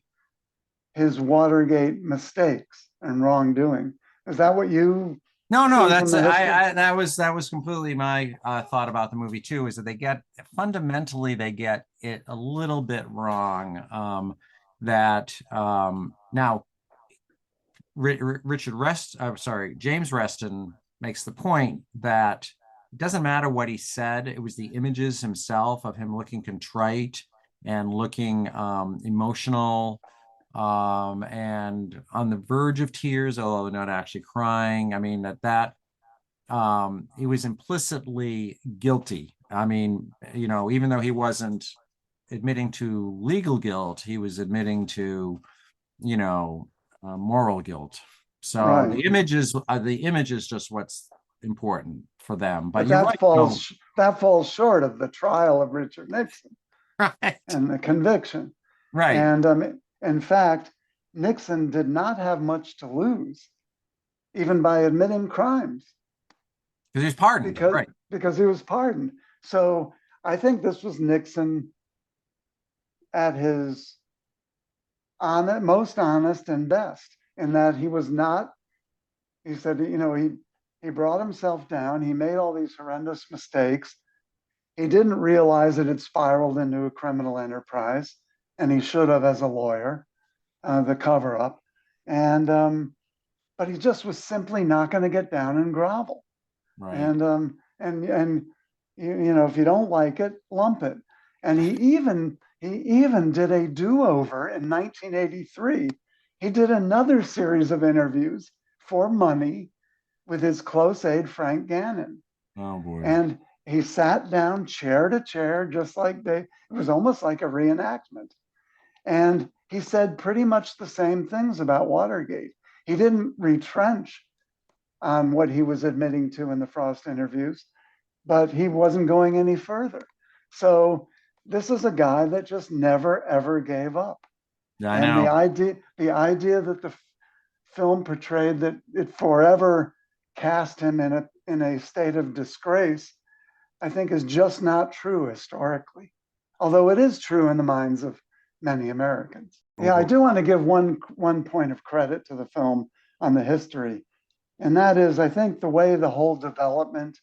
his Watergate mistakes and wrongdoing. Is that what you No, see that's from the history? that was completely my thought about the movie too, is that they get it a little bit wrong. Now James Reston makes the point that it doesn't matter what he said. It was the images himself of him looking contrite and looking emotional, and on the verge of tears, although not actually crying. I mean, he was implicitly guilty. I mean, even though he wasn't admitting to legal guilt, he was admitting to, moral guilt. So Right. the image is just what's important for them. But But you're that right. No, falls short of the trial of Richard Nixon right, and the conviction. right, And in fact, Nixon did not have much to lose, even by admitting crimes, because he's pardoned. Right. because he was pardoned. So I think this was Nixon at his most honest and best, in that he was not. He said, He brought himself down. He made all these horrendous mistakes. He didn't realize it had spiraled into a criminal enterprise, and he should have as a lawyer, the cover up. And but he just was simply not going to get down and grovel. Right. And you know, if you don't like it, lump it. And he even did a do-over in 1983. He did another series of interviews for money with his close aide Frank Gannon. Oh boy. And he sat down chair to chair, just like it was almost like a reenactment. And he said pretty much the same things about Watergate. He didn't retrench on what he was admitting to in the Frost interviews, but he wasn't going any further. So this is a guy that just never ever gave up. Yeah, I And know. the idea that the film portrayed that it forever cast him in a state of disgrace, I think is just not true historically. Although it is true in the minds of many Americans. Yeah, I do want to give one point of credit to the film on the history, and that is I think the way the whole development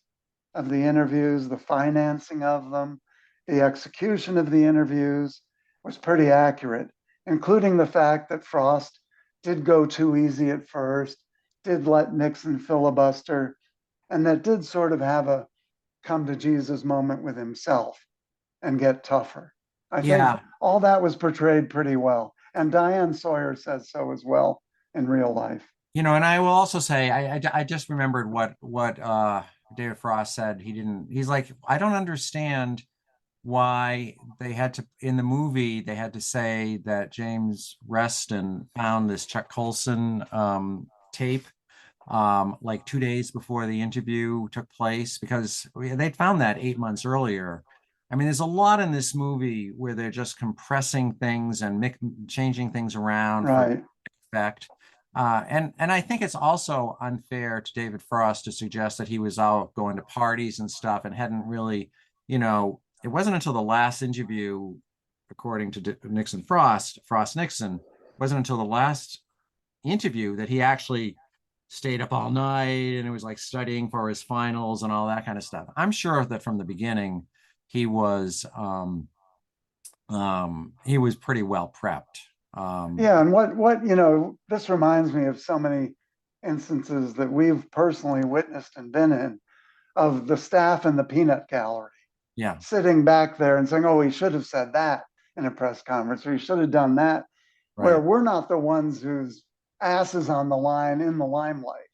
of the interviews, the financing of them, the execution of the interviews was pretty accurate, including the fact that Frost did go too easy at first, did let Nixon filibuster, and that did sort of have a come to Jesus moment with himself and get tougher. I think Yeah. all that was portrayed pretty well. And Diane Sawyer says so as well in real life. And I will also say, I just remembered what David Frost said. He's like, I don't understand why they had to, in the movie, they had to say that James Reston found this Chuck Colson tape like 2 days before the interview took place, because they'd found that 8 months earlier. I mean, there's a lot in this movie where they're just compressing things and changing things around for Right. effect. And I think it's also unfair to David Frost to suggest that he was out going to parties and stuff and hadn't really, it wasn't until the last interview, according to Nixon Frost Nixon, it wasn't until the last interview that he actually stayed up all night and it was like studying for his finals and all that kind of stuff. I'm sure that from the beginning he was pretty well prepped. Yeah, and what this reminds me of so many instances that we've personally witnessed and been in of the staff in the peanut gallery Yeah, sitting back there and saying, "Oh, we should have said that in a press conference, or we should have done that," where right, we're not the ones whose ass is on the line in the limelight.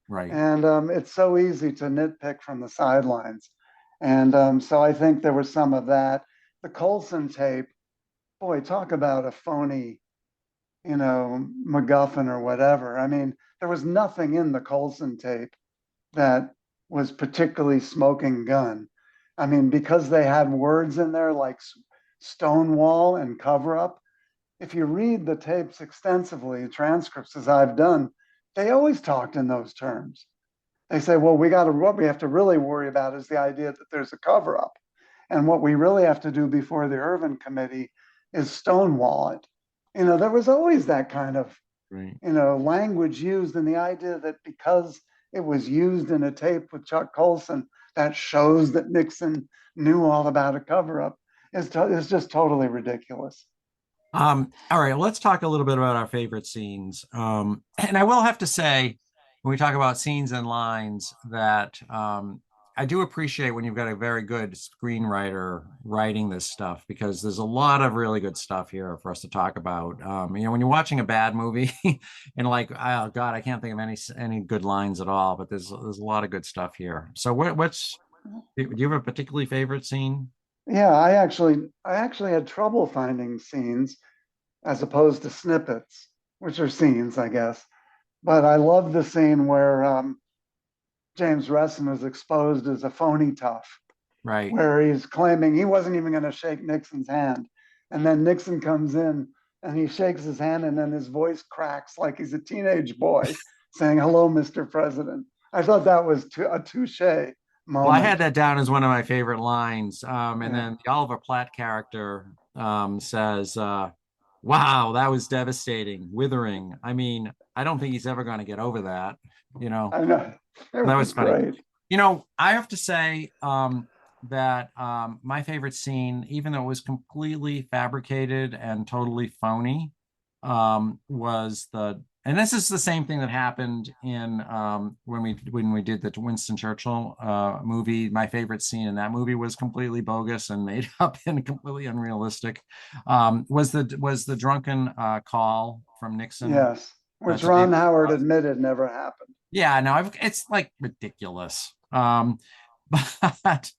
right. And it's so easy to nitpick from the sidelines. And so I think there was some of that. The Colson tape, boy, talk about a phony, MacGuffin or whatever. I mean, there was nothing in the Colson tape that was particularly smoking gun. I mean, because they had words in there like Stonewall and cover up. If you read the tapes extensively, transcripts as I've done, they always talked in those terms. They say, well, what we have to really worry about is the idea that there's a cover up. And what we really have to do before the Irvin Committee is stonewall it. There was always that kind of, Right. language used, and the idea that because it was used in a tape with Chuck Colson, that shows that Nixon knew all about a cover up is just totally ridiculous. All right, let's talk a little bit about our favorite scenes. And I will have to say, when we talk about scenes and lines, that I do appreciate when you've got a very good screenwriter writing this stuff, because there's a lot of really good stuff here for us to talk about. When you're watching a bad movie and like, oh God, I can't think of any good lines at all, but there's a lot of good stuff here. So do you have a particularly favorite scene? Yeah, I actually had trouble finding scenes as opposed to snippets, which are scenes, I guess. But I love the scene where James Reston was exposed as a phony tough, Right. where he's claiming he wasn't even going to shake Nixon's hand. And then Nixon comes in and he shakes his hand, and then his voice cracks like he's a teenage boy saying, "Hello, Mr. President." I thought that was a touche Well, I had moment. that down as one of my favorite lines. And Yeah. then the Oliver Platt character says, Wow, that was devastating, withering. I mean, I don't think he's ever going to get over that, you know. I know. It That was was funny. great. I have to say that my favorite scene, even though it was completely fabricated and totally phony, was and this is the same thing that happened in when we did the Winston Churchill movie. My favorite scene in that movie was completely bogus and made up and completely unrealistic. Was the drunken call from Nixon Yes. Which to Ron David Howard Frost? admitted never happened. Yeah, no, it's like ridiculous. But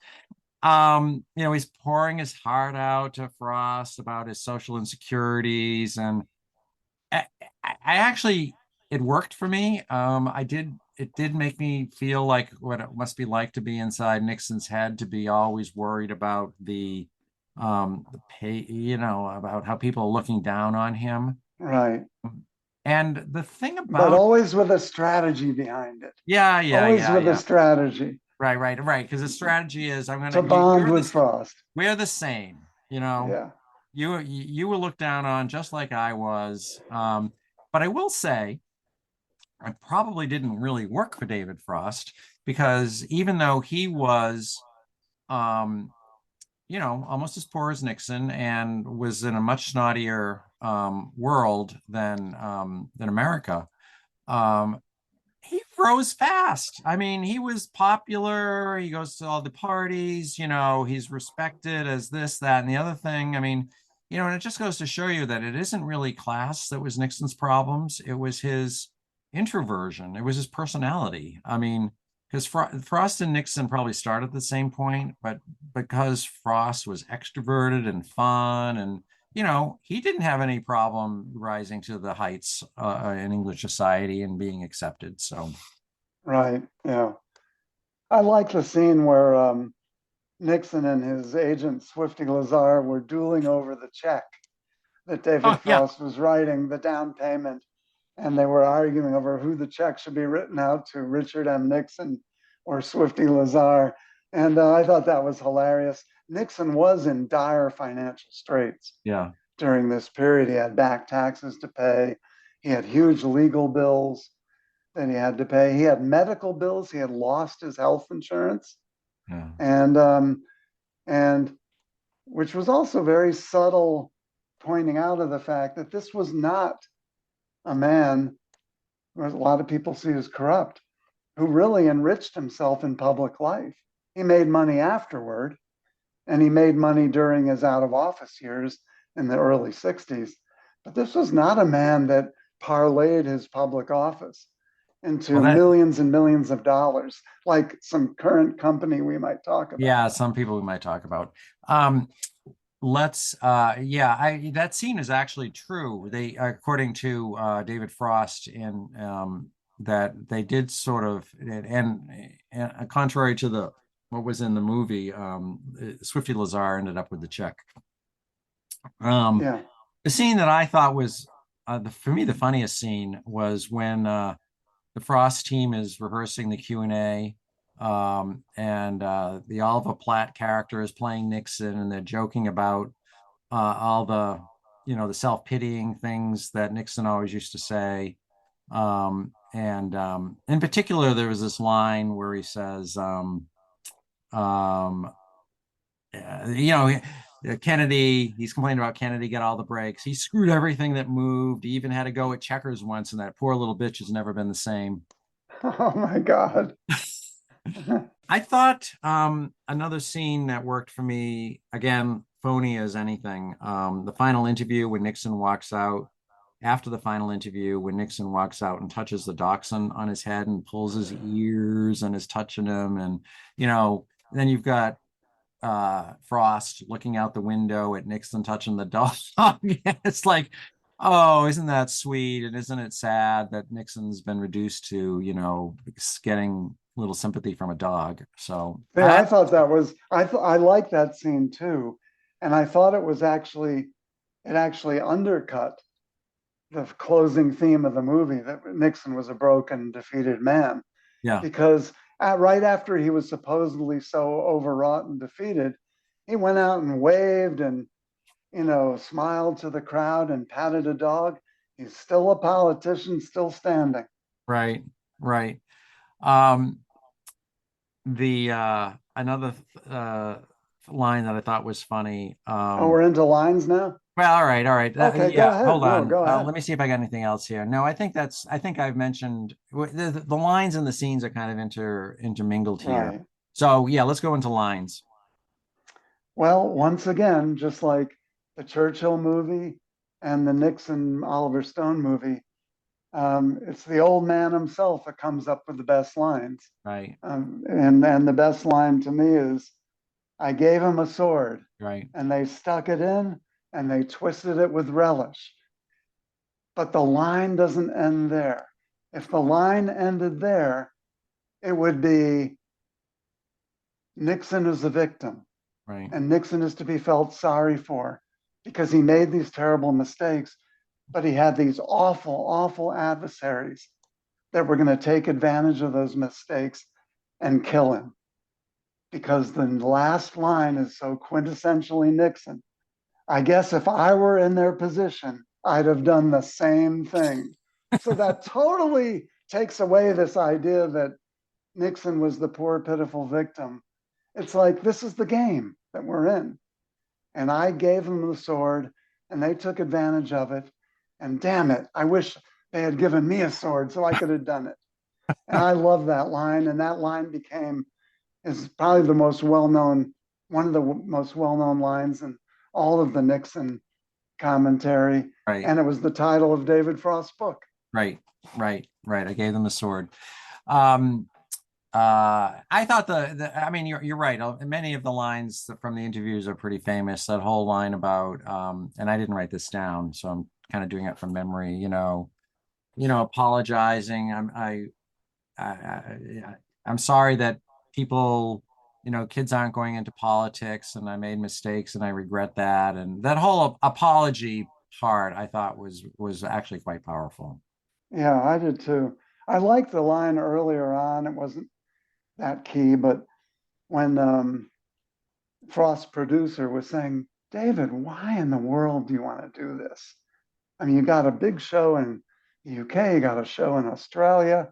he's pouring his heart out to Frost about his social insecurities, and I actually it worked for me. It did make me feel like what it must be like to be inside Nixon's head, to be always worried about the pay, about how people are looking down on him. Right. And the thing But about always with a strategy behind it. yeah, yeah, Always yeah, with a yeah. strategy Right. Because the strategy is to bond with Frost. we're the same, you know. Yeah. You were looked down on just like I was. But I will say, I probably didn't really work for David Frost because even though he was, um, almost as poor as Nixon and was in a much snottier world than America, um, he rose fast. I mean, he was popular. He goes to all the parties, he's respected as this, that, and the other thing. I mean, and it just goes to show you that it isn't really class that was Nixon's problems. It was his introversion. It was his personality. I mean, because Frost and Nixon probably started at the same point, but because Frost was extroverted and fun and he didn't have any problem rising to the heights in English society and being accepted. So, Right. Yeah. I like the scene where Nixon and his agent Swifty Lazar were dueling over the check that David oh yeah, Frost was writing, the down payment, and they were arguing over who the check should be written out to, Richard M. Nixon or Swifty Lazar. And I thought that was hilarious. Nixon was in dire financial straits yeah. during this period. He had back taxes to pay. He had huge legal bills that he had to pay. He had medical bills. He had lost his health insurance, Yeah. And which was also very subtle, pointing out of the fact that this was not a man who a lot of people see as corrupt, who really enriched himself in public life. He made money afterward, and he made money during his out of office years in the early 60s. But this was not a man that parlayed his public office into Well, that millions and millions of dollars, like some current company we might talk about. yeah, some people we might talk about. Let's yeah, I that scene is actually true. They according to David Frost in that they did sort of and contrary to the what was in the movie, Swifty Lazar ended up with the check. Um, Yeah. the scene that I thought was for me the funniest scene was when the Frost team is rehearsing the Q&A, and the Oliver Platt character is playing Nixon, and they're joking about all the self-pitying things that Nixon always used to say. And in particular, there was this line where he says, um, Kennedy, he's complaining about Kennedy get all the breaks. He screwed everything that moved. He even had to go at checkers once, and that poor little bitch has never been the same. Oh my God. I thought another scene that worked for me, again, phony as anything. The final interview when Nixon walks out, after the final interview, when Nixon walks out and touches the dachshund on his head and pulls his ears and is touching him. And, then you've got Frost looking out the window at Nixon touching the dog. It's like, oh, isn't that sweet? And isn't it sad that Nixon's been reduced to, getting little sympathy from a dog? So Yeah, I thought that was I like that scene too, and I thought it actually undercut the closing theme of the movie that Nixon was a broken, defeated man, yeah, because right after he was supposedly so overwrought and defeated, he went out and waved and smiled to the crowd and patted a dog, he's still a politician, still standing. Right, right. Um, the another line that I thought was funny. Oh, we're into lines now? Well, all right, all right. Okay, go Yeah, ahead. hold No, on. go ahead. Let me see if I got anything else here. No, I think I've mentioned the lines and the scenes are kind of intermingled here. Right. So yeah, let's go into lines. Well, once again, just like the Churchill movie and the Nixon Oliver Stone movie, it's the old man himself that comes up with the best lines. Right, And the best line to me is, I gave him a sword, right, and they stuck it in and they twisted it with relish. But the line doesn't end there. If the line ended there, it would be Nixon is the victim, right, and Nixon is to be felt sorry for because he made these terrible mistakes, but he had these awful, awful adversaries that were going to take advantage of those mistakes and kill him. Because the last line is so quintessentially Nixon. I guess if I were in their position, I'd have done the same thing. So that totally takes away this idea that Nixon was the poor, pitiful victim. It's like, this is the game that we're in. And I gave them the sword and they took advantage of it. And damn it, I wish they had given me a sword so I could have done it. And I love that line. And that line is probably the most well-known, one of the most well-known lines in all of the Nixon commentary. right, And it was the title of David Frost's book. right, right, right. I gave them the sword. Um, I thought I mean, you're right. Many of the lines from the interviews are pretty famous. That whole line about, and I didn't write this down, so I'm kind of doing it from memory. Apologizing. I'm sorry that people, kids aren't going into politics, and I made mistakes, and I regret that. And that whole apology part, I thought was actually quite powerful. Yeah, I did too. I liked the line earlier on. It wasn't that key, but when Frost's producer was saying, David, why in the world do you want to do this? I mean, you got a big show in the UK, you got a show in Australia.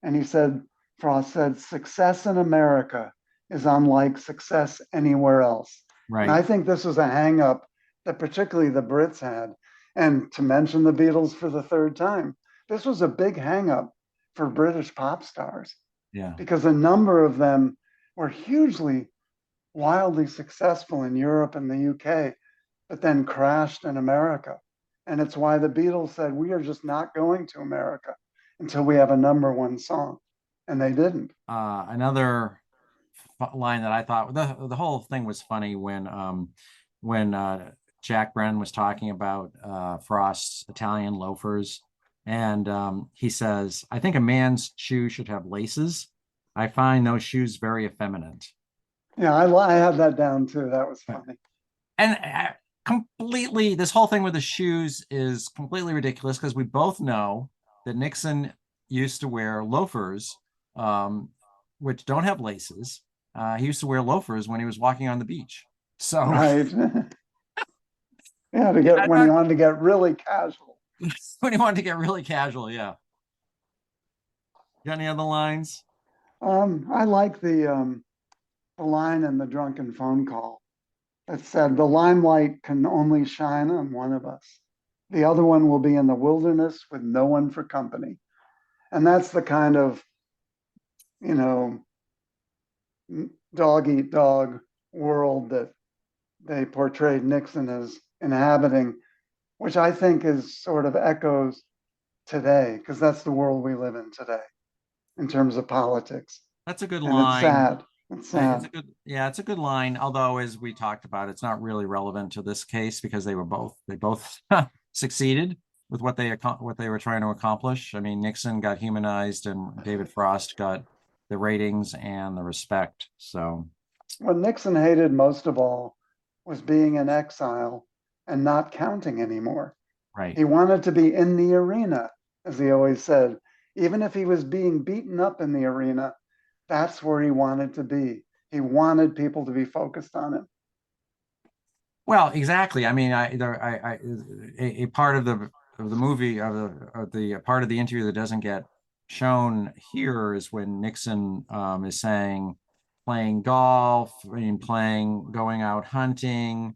And Frost said, success in America is unlike success anywhere else. And Right. I think this was a hang up that particularly the Brits had. And to mention the Beatles for the third time, this was a big hang up for British pop stars Yeah. because a number of them were hugely, wildly successful in Europe and the UK, but then crashed in America. And it's why the Beatles said, we are just not going to America until we have a number one song. And they didn't. Another line that I thought the whole thing was funny when Jack Brennan was talking about Frost's Italian loafers, and he says, "I think a man's shoe should have laces. I find those shoes very effeminate." Yeah, I had that down too. That was funny. And completely, this whole thing with the shoes is completely ridiculous because we both know that Nixon used to wear loafers, which don't have laces. He used to wear loafers when he was walking on the beach. So, Right. Yeah, when he wanted to get really casual. when he wanted to get really casual, yeah. Got any other lines? I like the line in the drunken phone call that said, the limelight can only shine on one of us. The other one will be in the wilderness with no one for company. And that's the kind of, you know, dog eat dog world that they portrayed Nixon as inhabiting, which I think is sort of echoes today, because that's the world we live in today in terms of politics. That's a good And line. it's sad. It's It's sad. a good, yeah, it's a good line. Although, as we talked about, it's not really relevant to this case because they both succeeded with what they were trying to accomplish. I mean, Nixon got humanized, and David Frost got the ratings and the respect. So, What Nixon hated most of all was being in exile and not counting anymore. right. He wanted to be in the arena, as he always said. Even if he was being beaten up in the arena, that's where he wanted to be. He wanted people to be focused on him. Well, exactly. I mean, a part of the movie of the part of the interview that doesn't get shown here is when Nixon is saying playing golf, I mean, going out hunting,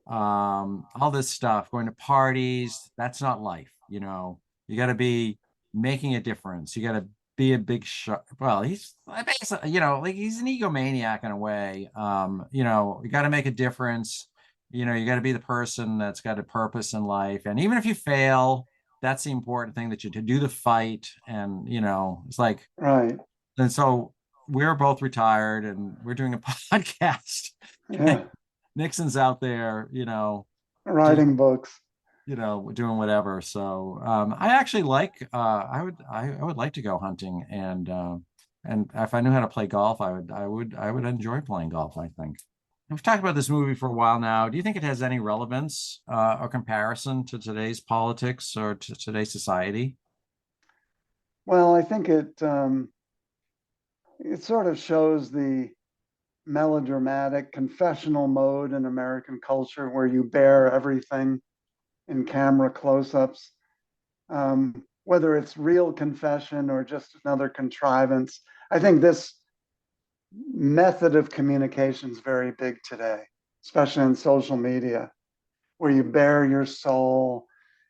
all this stuff, going to parties. That's not life, you know. You got to be making a difference. You got to be a big shot. Well, he's basically, you know, like he's an egomaniac in a way. You know, you got to make a difference. You know, you got to be the person that's got a purpose in life. And even if you fail, that's the important thing, that you to do the fight. And, you know, it's like, Right. and so we're both retired and we're doing a podcast. Yeah. Nixon's out there, just, Writing books. doing whatever. So I actually like I would like to go hunting, and if I knew how to play golf, I would enjoy playing golf, I think. We've talked about this movie for a while now. Do you think it has any relevance or comparison to today's politics or to today's society? Well, I think it sort of shows the melodramatic confessional mode in American culture where you bear everything in camera close-ups, whether it's real confession or just another contrivance. I think this method of communication is very big today, especially in social media, where you bare your soul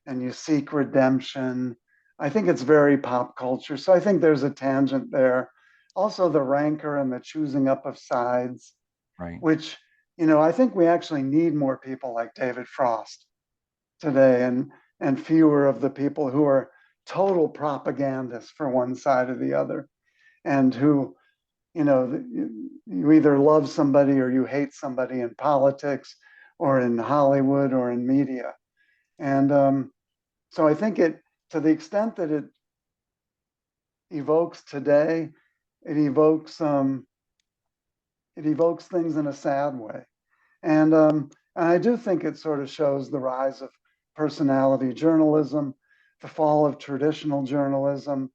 and you seek redemption. I think it's very pop culture. So I think there's a tangent there. Also, the rancor and the choosing up of sides, Right. which, I think we actually need more people like David Frost today, and fewer of the people who are total propagandists for one side or the other, and who, you either love somebody or you hate somebody in politics or in Hollywood or in media. And so I think to the extent that it evokes today, it evokes um, it evokes things in a sad way. And I do think it sort of shows the rise of personality journalism, the fall of traditional journalism.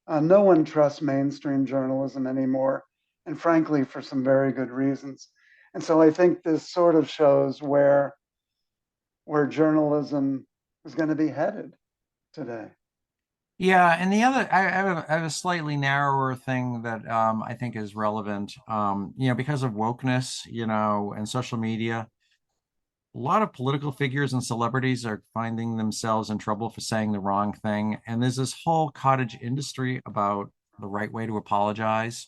No one trusts mainstream journalism anymore, and frankly, for some very good reasons. And so I think this sort of shows where journalism is going to be headed today. Yeah, and the other, I have a slightly narrower thing that I think is relevant. Because of wokeness, and social media, a lot of political figures and celebrities are finding themselves in trouble for saying the wrong thing. And there's this whole cottage industry about the right way to apologize.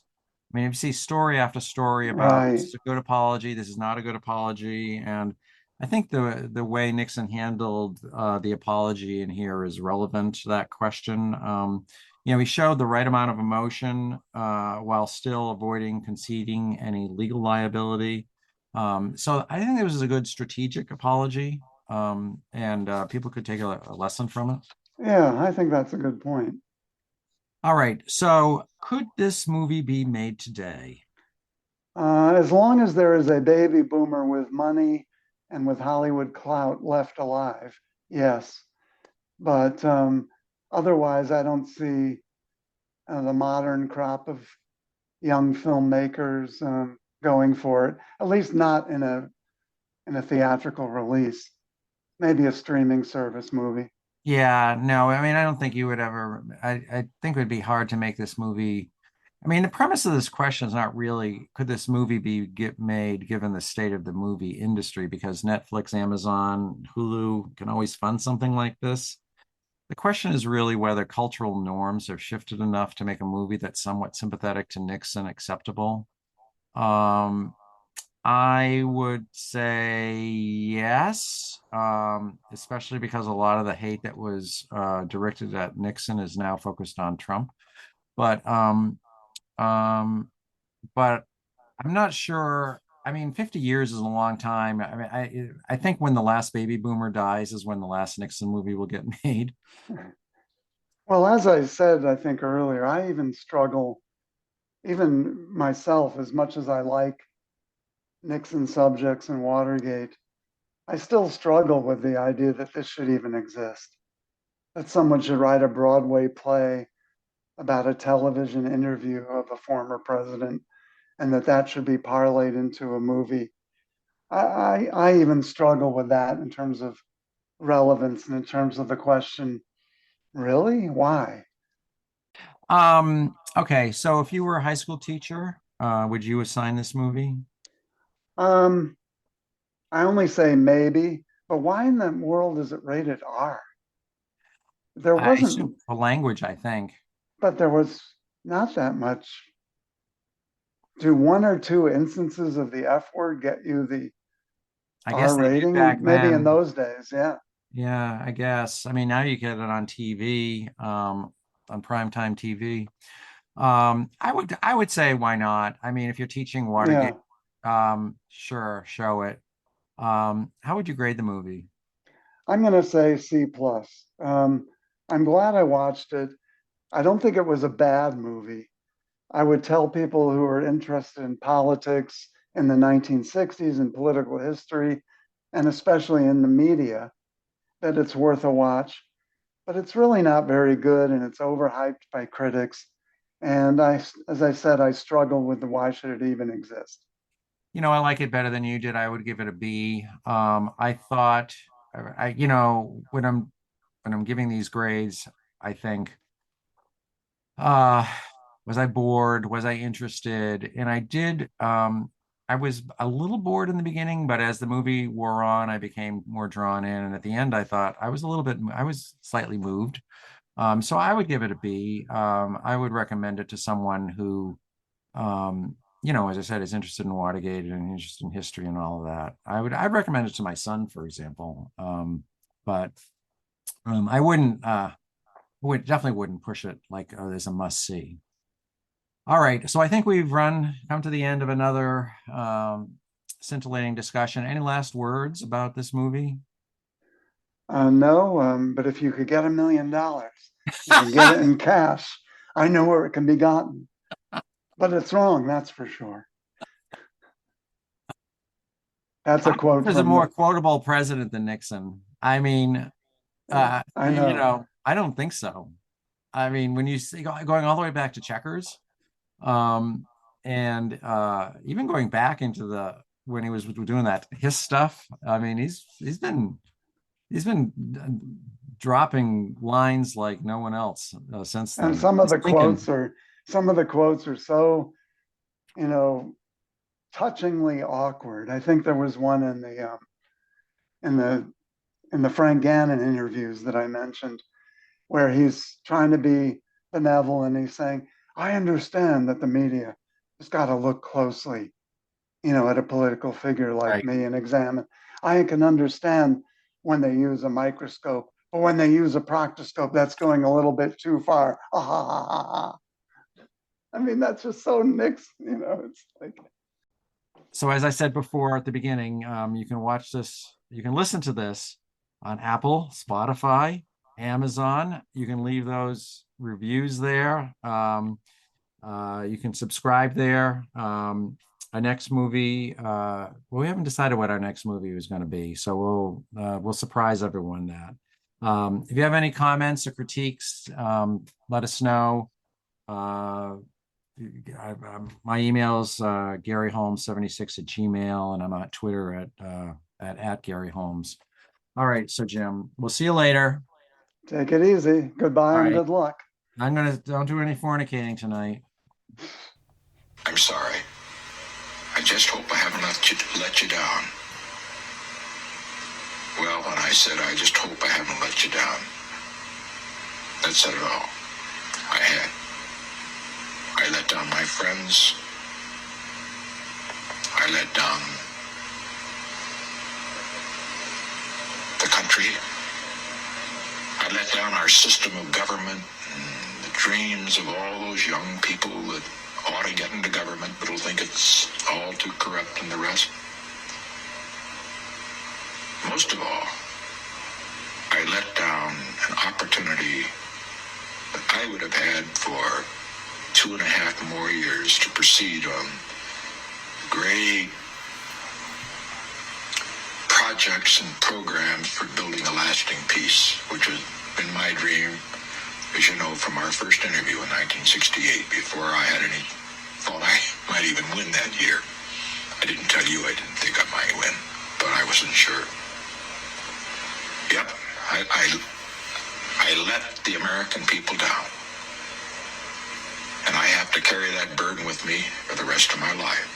I mean, you see story after story about this Right. is a good apology, this is not a good apology. And I think the way Nixon handled the apology in here is relevant to that question. He showed the right amount of emotion while still avoiding conceding any legal liability. So I think it was a good strategic apology, and people could take a lesson from it. Yeah, I think that's a good point. All right. So could this movie be made today? As long as there is a baby boomer with money and with Hollywood clout left alive, yes. But otherwise, I don't see the modern crop of young filmmakers going for it. At least not in a theatrical release. Maybe a streaming service movie. Yeah, no, I mean, I don't think you would ever. I think it would be hard to make this movie. I mean, the premise of this question is not really could this movie be get made given the state of the movie industry, because Netflix, Amazon, Hulu can always fund something like this. The question is really whether cultural norms have shifted enough to make a movie that's somewhat sympathetic to Nixon acceptable. Um, I would say yes, especially because a lot of the hate that was directed at Nixon is now focused on Trump. But um, but I'm not sure. I mean, 50 years is a long time. I mean, I think when the last baby boomer dies is when the last Nixon movie will get made. Well, as I said, I think earlier, I even struggle, even myself, as much as I like Nixon subjects and Watergate, I still struggle with the idea that this should even exist, that someone should write a Broadway play about a television interview of a former president, and that should be parlayed into a movie. I even struggle with that in terms of relevance and in terms of the question, really? Why? Okay, so if you were a high school teacher, would you assign this movie? Um, I only say maybe, but why in the world is it rated R? There I assume wasn't, for language, I think. but there was not that much. Do one or two instances of the F word get you the I R guess they did rating? back Maybe in then. those days, yeah. Yeah, I guess. I mean, now you get it on TV, on primetime TV. I would say why not? I mean, if you're teaching Watergate, Yeah. sure, show it. How would you grade the movie? I'm going to say C plus. I'm glad I watched it. I don't think it was a bad movie. I would tell people who are interested in politics in the 1960s and political history, and especially in the media, that it's worth a watch. But it's really not very good, and it's overhyped by critics. And as I said, I struggle with the why should it even exist. I like it better than you did. I would give it a B. I thought, when I'm giving these grades, I think, uh, was I bored? Was I interested? And I was a little bored in the beginning, but as the movie wore on, I became more drawn in. And at the end, I was slightly moved. So I would give it a B. I would recommend it to someone who, as I said, is interested in Watergate and interested in history and all of that. I'd recommend it to my son, for example. But I definitely wouldn't push it like, oh, there's a must see. All right, so I think we've come to the end of another scintillating discussion. Any last words about this movie? No, but if you could get $1 million, you can get it in cash. I know where it can be gotten, but it's wrong, that's for sure. That's a quote There's a from more the, quotable president than Nixon. I mean, I know. I don't think so. I mean, when you see going all the way back to checkers, um, and even going back into the when he was doing that his stuff. I mean, he's been dropping lines like no one else since And then. Lincoln, some of the quotes are so, you know, touchingly awkward. I think there was one in the in the Frank Gannon interviews that I mentioned where he's trying to be benevolent. He's saying, I understand that the media has got to look closely, at a political figure like right? me and examine. I can understand when they use a microscope, but when they use a proctoscope, that's going a little bit too far. Ah, ha, ha, ha, ha. I mean, that's just so Nixon, it's like, So as I said before at the beginning, you can listen to this on Apple, Spotify, Amazon. You can leave those reviews there. You can subscribe there. Our next movie, well, we haven't decided what our next movie is going to be, so we'll surprise everyone that. If you have any comments or critiques, let us know. My email is GaryHolmes76 at Gmail, and I'm on Twitter at Gary Holmes. All right, so Jim, we'll see you later. take it easy. Goodbye All and right, good luck. don't do any fornicating tonight. I'm sorry. I just hope I haven't let you down. Well, when I said I just hope I haven't let you down, that said it all. I had. I let down my friends. I let down the country. I let down our system of government and the dreams of all those young people that ought to get into government but will think it's all too corrupt and the rest. Most of all, I let down an opportunity that I would have had for 2.5 more years to proceed on great projects and programs for building a lasting peace, which has been my dream, as you know, from our first interview in 1968, before I had any thought I might even win that year. I didn't tell you I didn't think I might win, but I wasn't sure. Yep, I let the American people down. And I have to carry that burden with me for the rest of my life.